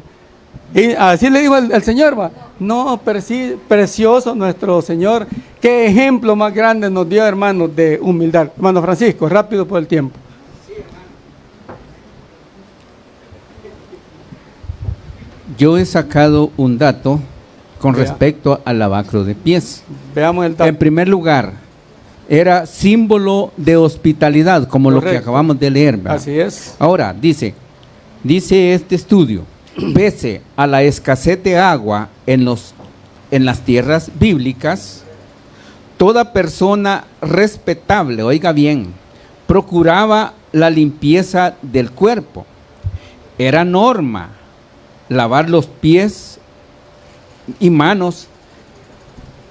Y así le dijo el Señor, va. No, pero sí, precioso nuestro Señor. Qué ejemplo más grande nos dio, hermanos, de humildad. Hermano Francisco, rápido por el tiempo. Yo he sacado un dato con respecto al lavacro de pies. Veamos el dato. En primer lugar, era símbolo de hospitalidad, como lo que acabamos de leer, ¿verdad? Así es. Ahora, dice este estudio, pese a la escasez de agua en las tierras bíblicas, toda persona respetable, oiga bien, procuraba la limpieza del cuerpo. Era norma lavar los pies y manos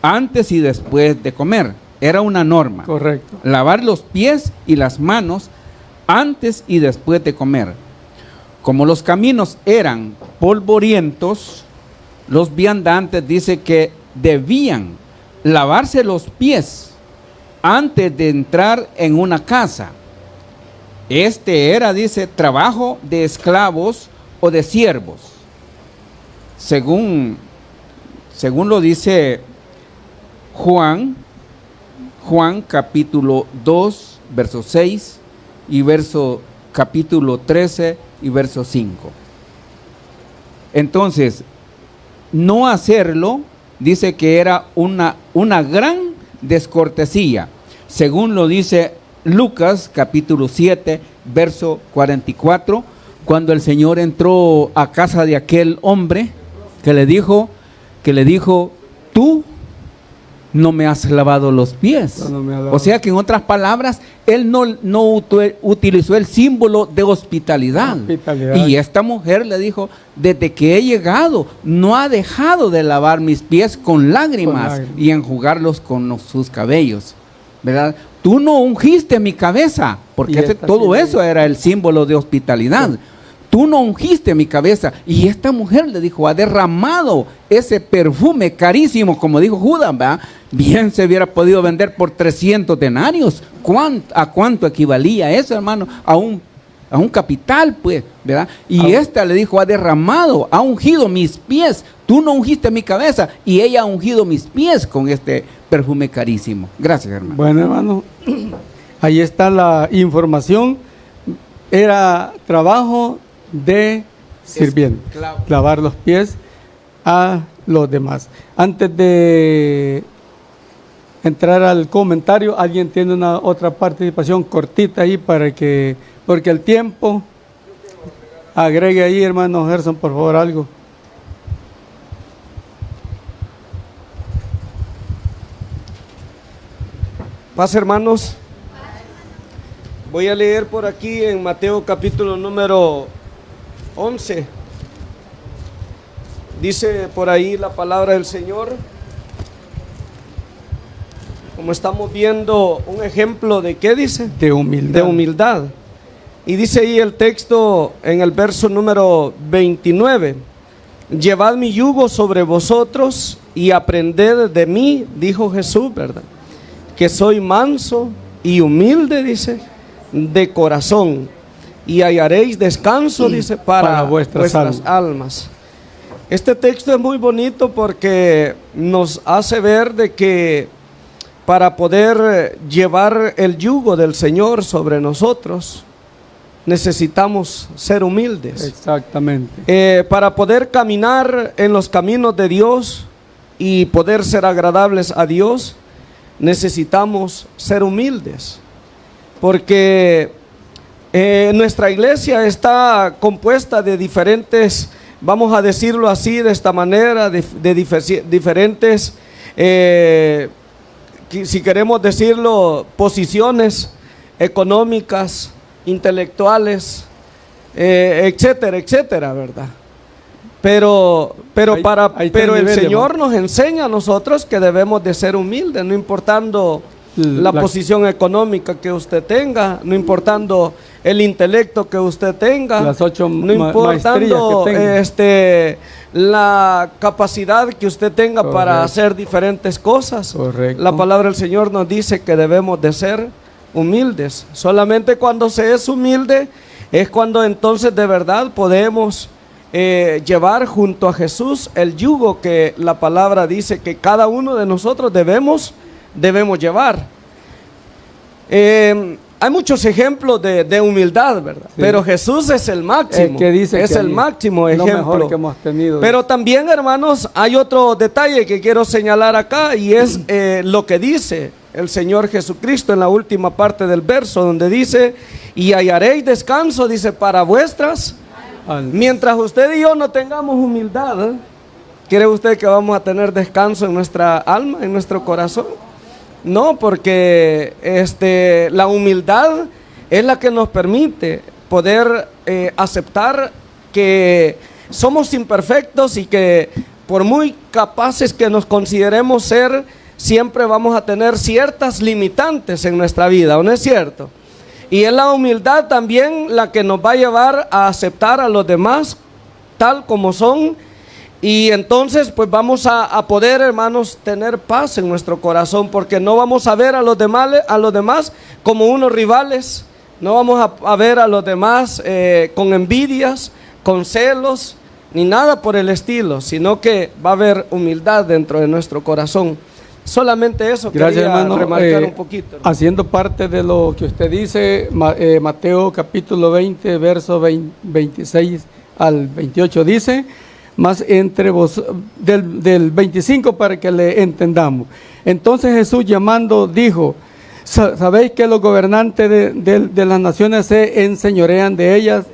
antes y después de comer. Era una norma. Correcto. Lavar los pies y las manos antes y después de comer. Como los caminos eran polvorientos, los viandantes dice que debían lavarse los pies antes de entrar en una casa. Este era, dice, trabajo de esclavos o de siervos. Según lo dice Juan capítulo 2, verso 6 y capítulo 13 y verso 5. Entonces, no hacerlo, dice que era una gran descortesía, según lo dice Lucas capítulo 7, verso 44, cuando el Señor entró a casa de aquel hombre que le dijo, tú no me has lavado los pies. O sea que en otras palabras, él no utilizó el símbolo de hospitalidad. Y esta mujer le dijo, desde que he llegado, no ha dejado de lavar mis pies con lágrimas y enjugarlos con sus cabellos, ¿verdad? Tú no ungiste mi cabeza, porque todo eso era el símbolo de hospitalidad. Sí. Tú no ungiste mi cabeza. Y esta mujer le dijo, ha derramado ese perfume carísimo, como dijo Judas, ¿verdad? Bien se hubiera podido vender por 300 denarios. ¿A cuánto equivalía eso, hermano? A un capital, pues, ¿verdad? Y esta le dijo, ha derramado, ha ungido mis pies. Tú no ungiste mi cabeza, y ella ha ungido mis pies con este perfume carísimo. Gracias, hermano. Bueno, hermano, ahí está la información. Era trabajo de sirviente, lavar los pies a los demás. Antes de entrar al comentario, ¿alguien tiene otra participación cortita ahí porque el tiempo? Agregue ahí, hermano Gerson, por favor, algo. Paz, hermanos. Voy a leer por aquí en Mateo capítulo número 11. Dice por ahí la palabra del Señor. Como estamos viendo un ejemplo de ¿qué dice? De humildad. De humildad. Y dice ahí el texto en el verso número 29. Llevad mi yugo sobre vosotros y aprended de mí, dijo Jesús, ¿verdad? Que soy manso y humilde, dice, de corazón, y hallaréis descanso, dice, para vuestras almas. Este texto es muy bonito porque nos hace ver de que para poder llevar el yugo del Señor sobre nosotros, necesitamos ser humildes. Exactamente. Para poder caminar en los caminos de Dios y poder ser agradables a Dios, necesitamos ser humildes. Porque nuestra iglesia está compuesta de diferentes, vamos a decirlo así, de esta manera, de diferentes, si queremos decirlo, posiciones económicas, intelectuales, etcétera, etcétera, ¿verdad? Pero el Señor nos enseña a nosotros que debemos de ser humildes, no importando la posición económica que usted tenga, no importando el intelecto que usted tenga, no importando la capacidad que usted tenga para hacer diferentes cosas. La palabra del Señor nos dice que debemos de ser humildes. Solamente cuando se es humilde es cuando entonces de verdad podemos llevar junto a Jesús el yugo que la palabra dice que cada uno de nosotros debemos llevar. Hay muchos ejemplos de humildad, ¿verdad? Sí. Pero Jesús es el máximo, es el máximo ejemplo. Lo mejor que hemos tenido. Pero también, hermanos, hay otro detalle que quiero señalar acá, y es lo que dice el Señor Jesucristo en la última parte del verso, donde dice, y hallaréis descanso, dice, para vuestras almas. Mientras usted y yo no tengamos humildad, ¿cree usted que vamos a tener descanso en nuestra alma, en nuestro corazón? No, porque la humildad es la que nos permite poder aceptar que somos imperfectos y que por muy capaces que nos consideremos ser, siempre vamos a tener ciertas limitantes en nuestra vida, ¿o no es cierto? Y es la humildad también la que nos va a llevar a aceptar a los demás tal como son. Y entonces pues vamos a poder, hermanos, tener paz en nuestro corazón, porque no vamos a ver a los demás como unos rivales, no vamos a ver a los demás con envidias, con celos, ni nada por el estilo, sino que va a haber humildad dentro de nuestro corazón. Solamente eso. Gracias, quería hermano, remarcar un poquito, hermano. Haciendo parte de lo que usted dice, Mateo capítulo 20, verso 26 al 28 dice, más entre vos, del 25 para que le entendamos. Entonces Jesús llamando dijo, ¿sabéis que los gobernantes de las naciones se enseñorean de ellas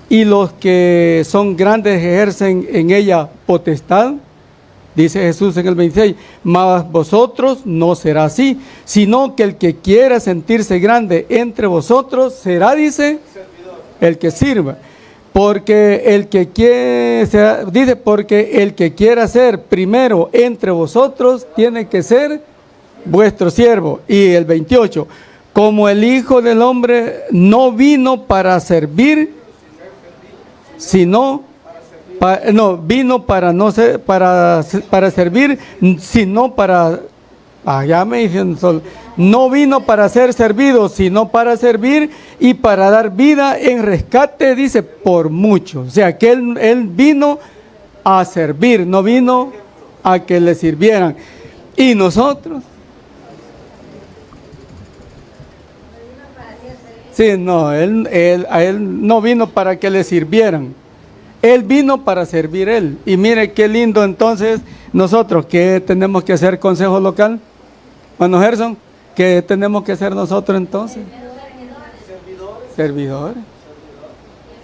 y los que son grandes ejercen en ella potestad? Dice Jesús en el 26, mas vosotros no será así, sino que el que quiera sentirse grande entre vosotros será, dice, el que sirva. Porque el que quiera ser primero entre vosotros tiene que ser vuestro siervo. Y el 28, como el Hijo del Hombre no vino para servir, sino vino para servir, sino para no vino para ser servido, sino para servir y para dar vida en rescate, dice, por muchos. O sea, que él vino a servir, no vino a que le sirvieran. Y nosotros, sí, no, él no vino para que le sirvieran. Él vino para servir él. Y mire qué lindo entonces nosotros, ¿qué tenemos que hacer, consejo local? Bueno, Gerson, ¿qué tenemos que hacer nosotros entonces? Servidores.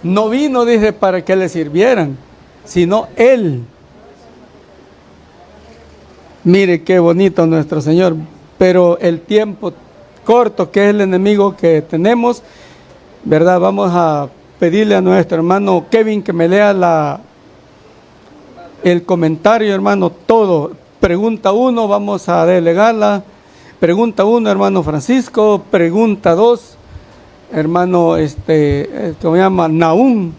No vino, dice, para que le sirvieran, sino él. Mire qué bonito nuestro Señor, pero el tiempo corto que es el enemigo que tenemos, ¿verdad? Vamos a pedirle a nuestro hermano Kevin que me lea el comentario, hermano, todo. Pregunta 1, vamos a delegarla. Pregunta 1, hermano Francisco. Pregunta 2, hermano, ¿cómo se llama? Naúm.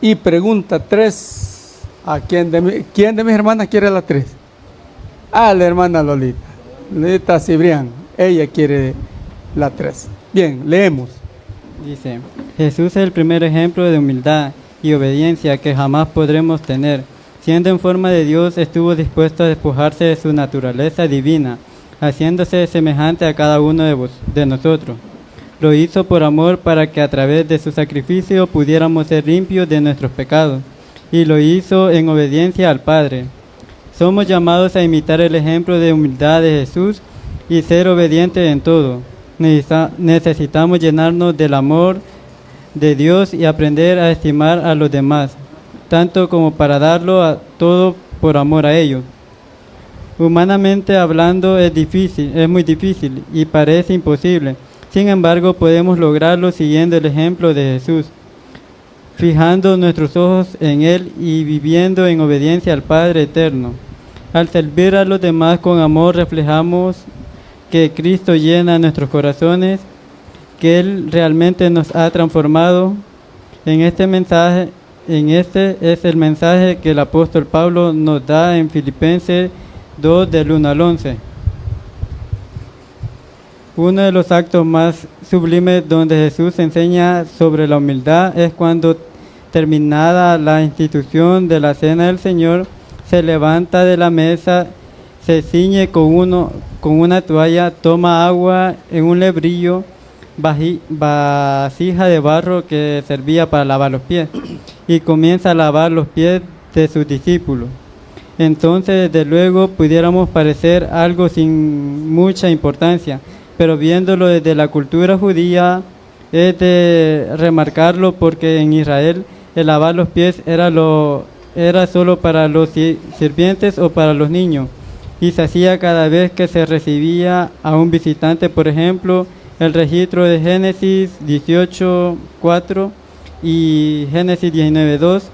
Y pregunta 3, ¿a quién de mis hermanas quiere la 3? Ah, la hermana Lolita Cibrián. Ella quiere la 3. Bien, leemos. Dice, Jesús es el primer ejemplo de humildad y obediencia que jamás podremos tener. Siendo en forma de Dios, estuvo dispuesto a despojarse de su naturaleza divina, haciéndose semejante a cada uno de nosotros. Lo hizo por amor para que a través de su sacrificio pudiéramos ser limpios de nuestros pecados, y lo hizo en obediencia al Padre. Somos llamados a imitar el ejemplo de humildad de Jesús y ser obedientes en todo. Necesitamos llenarnos del amor de Dios y aprender a estimar a los demás, tanto como para darlo a todo por amor a ellos. Humanamente hablando es muy difícil y parece imposible. Sin embargo, podemos lograrlo siguiendo el ejemplo de Jesús, fijando nuestros ojos en Él y viviendo en obediencia al Padre Eterno. Al servir a los demás con amor, reflejamos que Cristo llena nuestros corazones, que Él realmente nos ha transformado. Este es el mensaje que el apóstol Pablo nos da en Filipenses 2, del 1 al 11. Uno de los actos más sublimes donde Jesús enseña sobre la humildad es cuando, terminada la institución de la cena del Señor, se levanta de la mesa, se ciñe con una toalla, toma agua en un lebrillo, vasija de barro que servía para lavar los pies, y comienza a lavar los pies de sus discípulos. Entonces, desde luego, pudiéramos parecer algo sin mucha importancia, pero viéndolo desde la cultura judía, es de remarcarlo, porque en Israel el lavar los pies era solo para los sirvientes o para los niños, y se hacía cada vez que se recibía a un visitante. Por ejemplo, el registro de Génesis 18:4 y Génesis 19:2,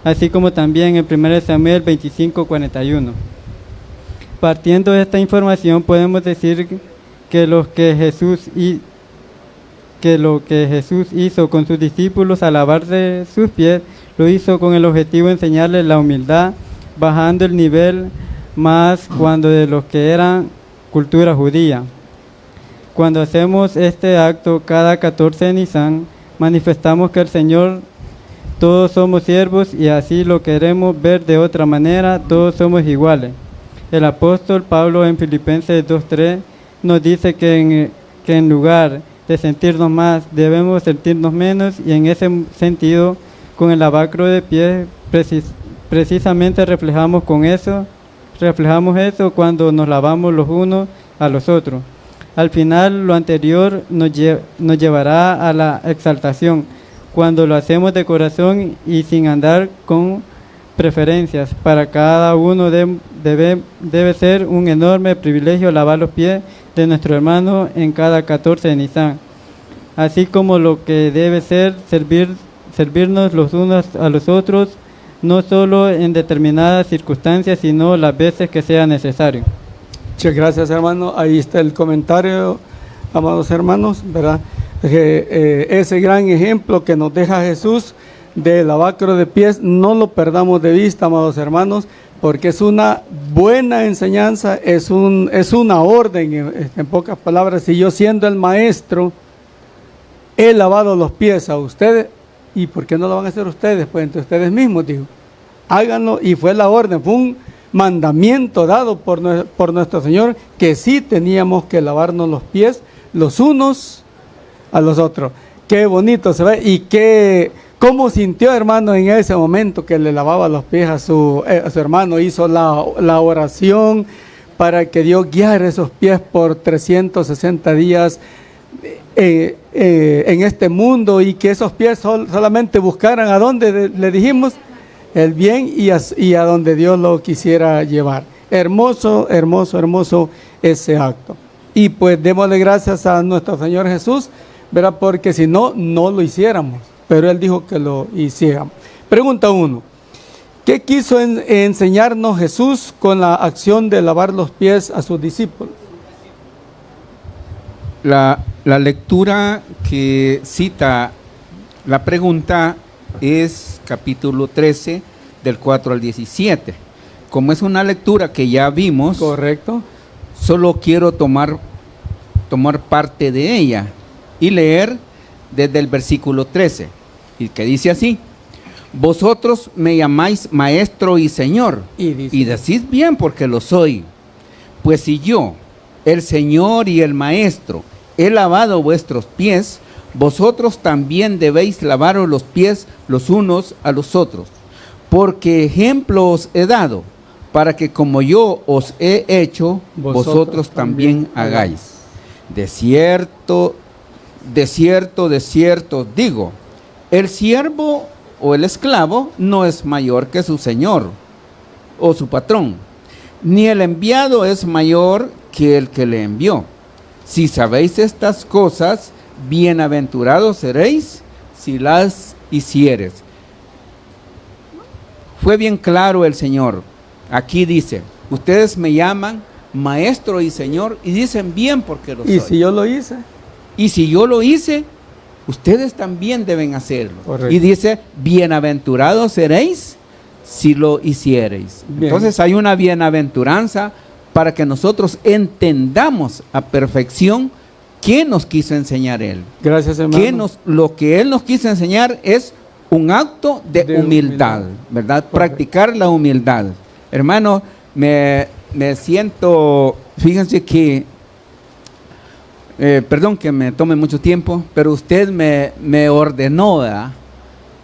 así como también en 1 Samuel 25:41. Partiendo de esta información, podemos decir que lo que Jesús hizo con sus discípulos al lavarse sus pies, lo hizo con el objetivo de enseñarles la humildad, bajando el nivel más cuando de los que eran cultura judía. Cuando hacemos este acto cada 14 de Nisan, manifestamos que el Señor, todos somos siervos y así lo queremos ver de otra manera, todos somos iguales. El apóstol Pablo en Filipenses 2:3 nos dice que en lugar de sentirnos más, debemos sentirnos menos, y en ese sentido, con el lavacro de pies, precisamente reflejamos eso cuando nos lavamos los unos a los otros. Al final, lo anterior nos llevará a la exaltación, cuando lo hacemos de corazón y sin andar con preferencias. Para cada uno debe ser un enorme privilegio lavar los pies de nuestro hermano en cada 14 de Nisan, así como lo que debe ser servirnos los unos a los otros, no solo en determinadas circunstancias, sino las veces que sea necesario. Muchas gracias, hermano. Ahí está el comentario, amados hermanos, ¿verdad? Ese gran ejemplo que nos deja Jesús de lavacro de pies, no lo perdamos de vista, amados hermanos, porque es una buena enseñanza, es una orden. En pocas palabras, si yo, siendo el maestro, he lavado los pies a ustedes, ¿y por qué no lo van a hacer ustedes? Pues entre ustedes mismos, digo, háganlo. Y fue la orden, fue un mandamiento dado por nuestro Señor, que sí teníamos que lavarnos los pies los unos a los otros. Qué bonito se ve, y cómo sintió, hermano, en ese momento que le lavaba los pies a su hermano. Hizo la oración para que Dios guiara esos pies por 360 días en este mundo, y que esos pies solamente buscaran a donde le dijimos el bien y a donde Dios lo quisiera llevar. Hermoso, hermoso, hermoso ese acto. Y pues démosle gracias a nuestro Señor Jesús, ¿verdad? Porque si no, no lo hiciéramos, pero Él dijo que lo hiciéramos. Pregunta 1. ¿Qué quiso enseñarnos Jesús con la acción de lavar los pies a sus discípulos? La lectura que cita la pregunta es capítulo 13, del 4 al 17. Como es una lectura que ya vimos, correcto, solo quiero tomar parte de ella y leer desde el versículo 13, y que dice así: vosotros me llamáis maestro y señor, y decís bien porque lo soy. Pues si yo, el Señor y el maestro, he lavado vuestros pies, vosotros también debéis lavaros los pies los unos a los otros. Porque ejemplo os he dado, para que como yo os he hecho, vosotros también hagáis. De cierto, de cierto, de cierto digo, el siervo o el esclavo no es mayor que su señor o su patrón, ni el enviado es mayor que el que le envió. Si sabéis estas cosas, bienaventurados seréis si las hicieres. Fue bien claro el Señor. Aquí dice, ustedes me llaman maestro y señor, y dicen bien porque lo soy. ¿Y si yo lo hice? Y si yo lo hice, ustedes también deben hacerlo. Correcto. Y dice, bienaventurados seréis si lo hiciereis. Bien. Entonces hay una bienaventuranza para que nosotros entendamos a perfección qué nos quiso enseñar Él. Gracias, hermano. Lo que Él nos quiso enseñar es un acto de humildad, ¿verdad? Correcto. Practicar la humildad. Hermano, me siento, fíjense que, perdón que me tome mucho tiempo, pero usted me ordenó, ¿verdad?,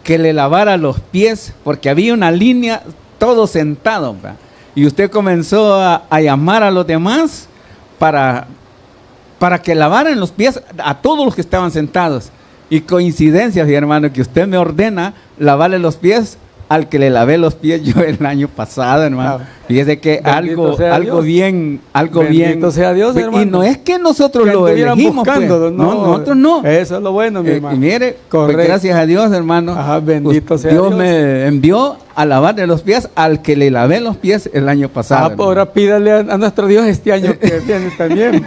que le lavara los pies, porque había una línea, todos sentados, ¿verdad? Y usted comenzó a llamar a los demás para que lavaran los pies a todos los que estaban sentados. Y coincidencia, mi hermano, que usted me ordena lavarle los pies al que le lavé los pies yo el año pasado, hermano. Fíjese que algo bien. Bendito sea Dios, hermano. Y no es que nosotros lo elegimos, buscando, pues. no, nosotros no. Eso es lo bueno, mi hermano. Y mire, pues, gracias a Dios, hermano. Ajá, bendito sea Dios Dios. me envió a lavarle los pies al que le lavé los pies el año pasado. Ahora pídale a nuestro Dios este año que viene también.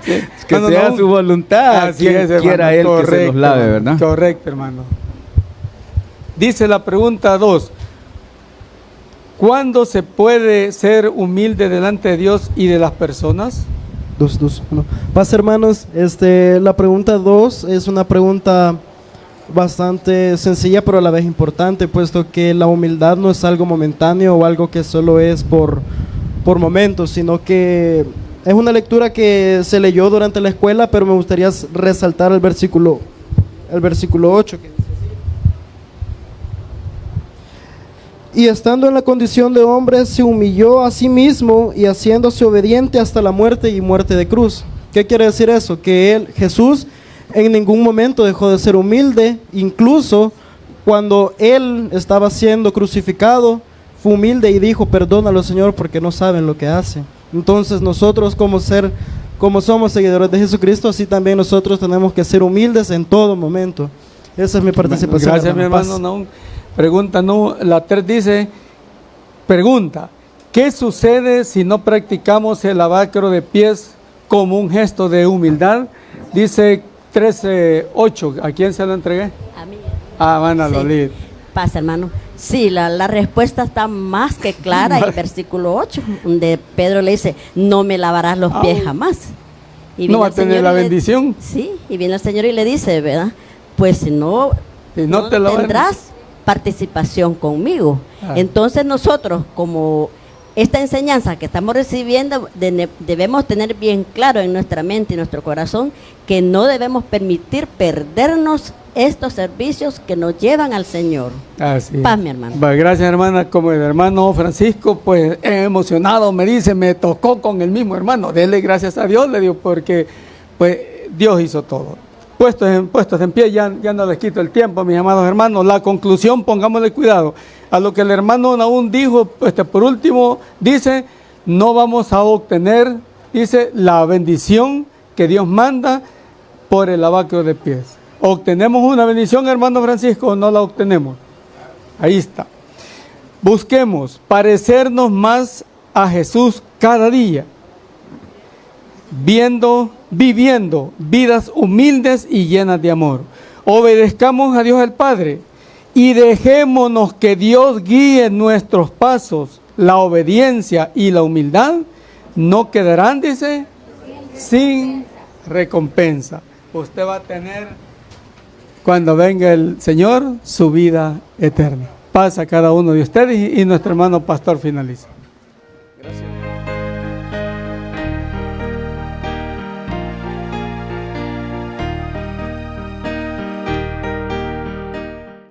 Sí. Que sea su voluntad, así quien es, hermano. quiera Él que se los lave, ¿verdad? Correcto, hermano. Dice la pregunta 2. ¿Cuándo se puede ser humilde delante de Dios y de las personas? Bueno, paz, hermanos. La pregunta 2 es una pregunta bastante sencilla, pero a la vez importante, puesto que la humildad no es algo momentáneo o algo que solo es por momentos, sino que es una lectura que se leyó durante la escuela, pero me gustaría resaltar el versículo 8, que dice: y estando en la condición de hombre, se humilló a sí mismo y haciéndose obediente hasta la muerte y muerte de cruz. ¿Qué quiere decir eso? Que Jesús en ningún momento dejó de ser humilde, incluso cuando Él estaba siendo crucificado, fue humilde y dijo: perdónalo, Señor, porque no saben lo que hacen. Entonces nosotros como somos seguidores de Jesucristo, así también nosotros tenemos que ser humildes en todo momento. Esa es mi participación. Gracias, mi hermano Naúm. Pregunta, no, la 3 dice, pregunta, ¿qué sucede si no practicamos el lavacro de pies como un gesto de humildad? Dice 13:8, ¿a quién se lo entregué? A mí. Ah, van a Lolit. Pasa, hermano. Sí, la respuesta está más que clara en el versículo 8, donde Pedro le dice, no me lavarás los pies jamás. Y no va a tener la bendición. Sí, y viene el Señor y le dice, ¿verdad? Pues si no te tendrás participación conmigo. Entonces nosotros, como esta enseñanza que estamos recibiendo, debemos tener bien claro en nuestra mente y nuestro corazón que no debemos permitir perdernos estos servicios que nos llevan al Señor. Así. Paz, mi hermano. Gracias, hermana. Como el hermano Francisco, pues emocionado me dice, me tocó con el mismo hermano. Dele gracias a Dios, le digo, porque pues Dios hizo todo. Puestos en pie, ya no les quito el tiempo, mis amados hermanos. La conclusión, pongámosle cuidado a lo que el hermano Naúm dijo. Por último, dice, no vamos a obtener, dice, la bendición que Dios manda por el lavacro de pies. ¿Obtenemos una bendición, hermano Francisco, o no la obtenemos? Ahí está. Busquemos parecernos más a Jesús cada día, viviendo vidas humildes y llenas de amor. Obedezcamos a Dios el Padre y dejémonos que Dios guíe nuestros pasos. La obediencia y la humildad no quedarán, dice, sin recompensa. Usted va a tener cuando venga el Señor, su vida eterna. Paz a cada uno de ustedes y nuestro hermano pastor finaliza.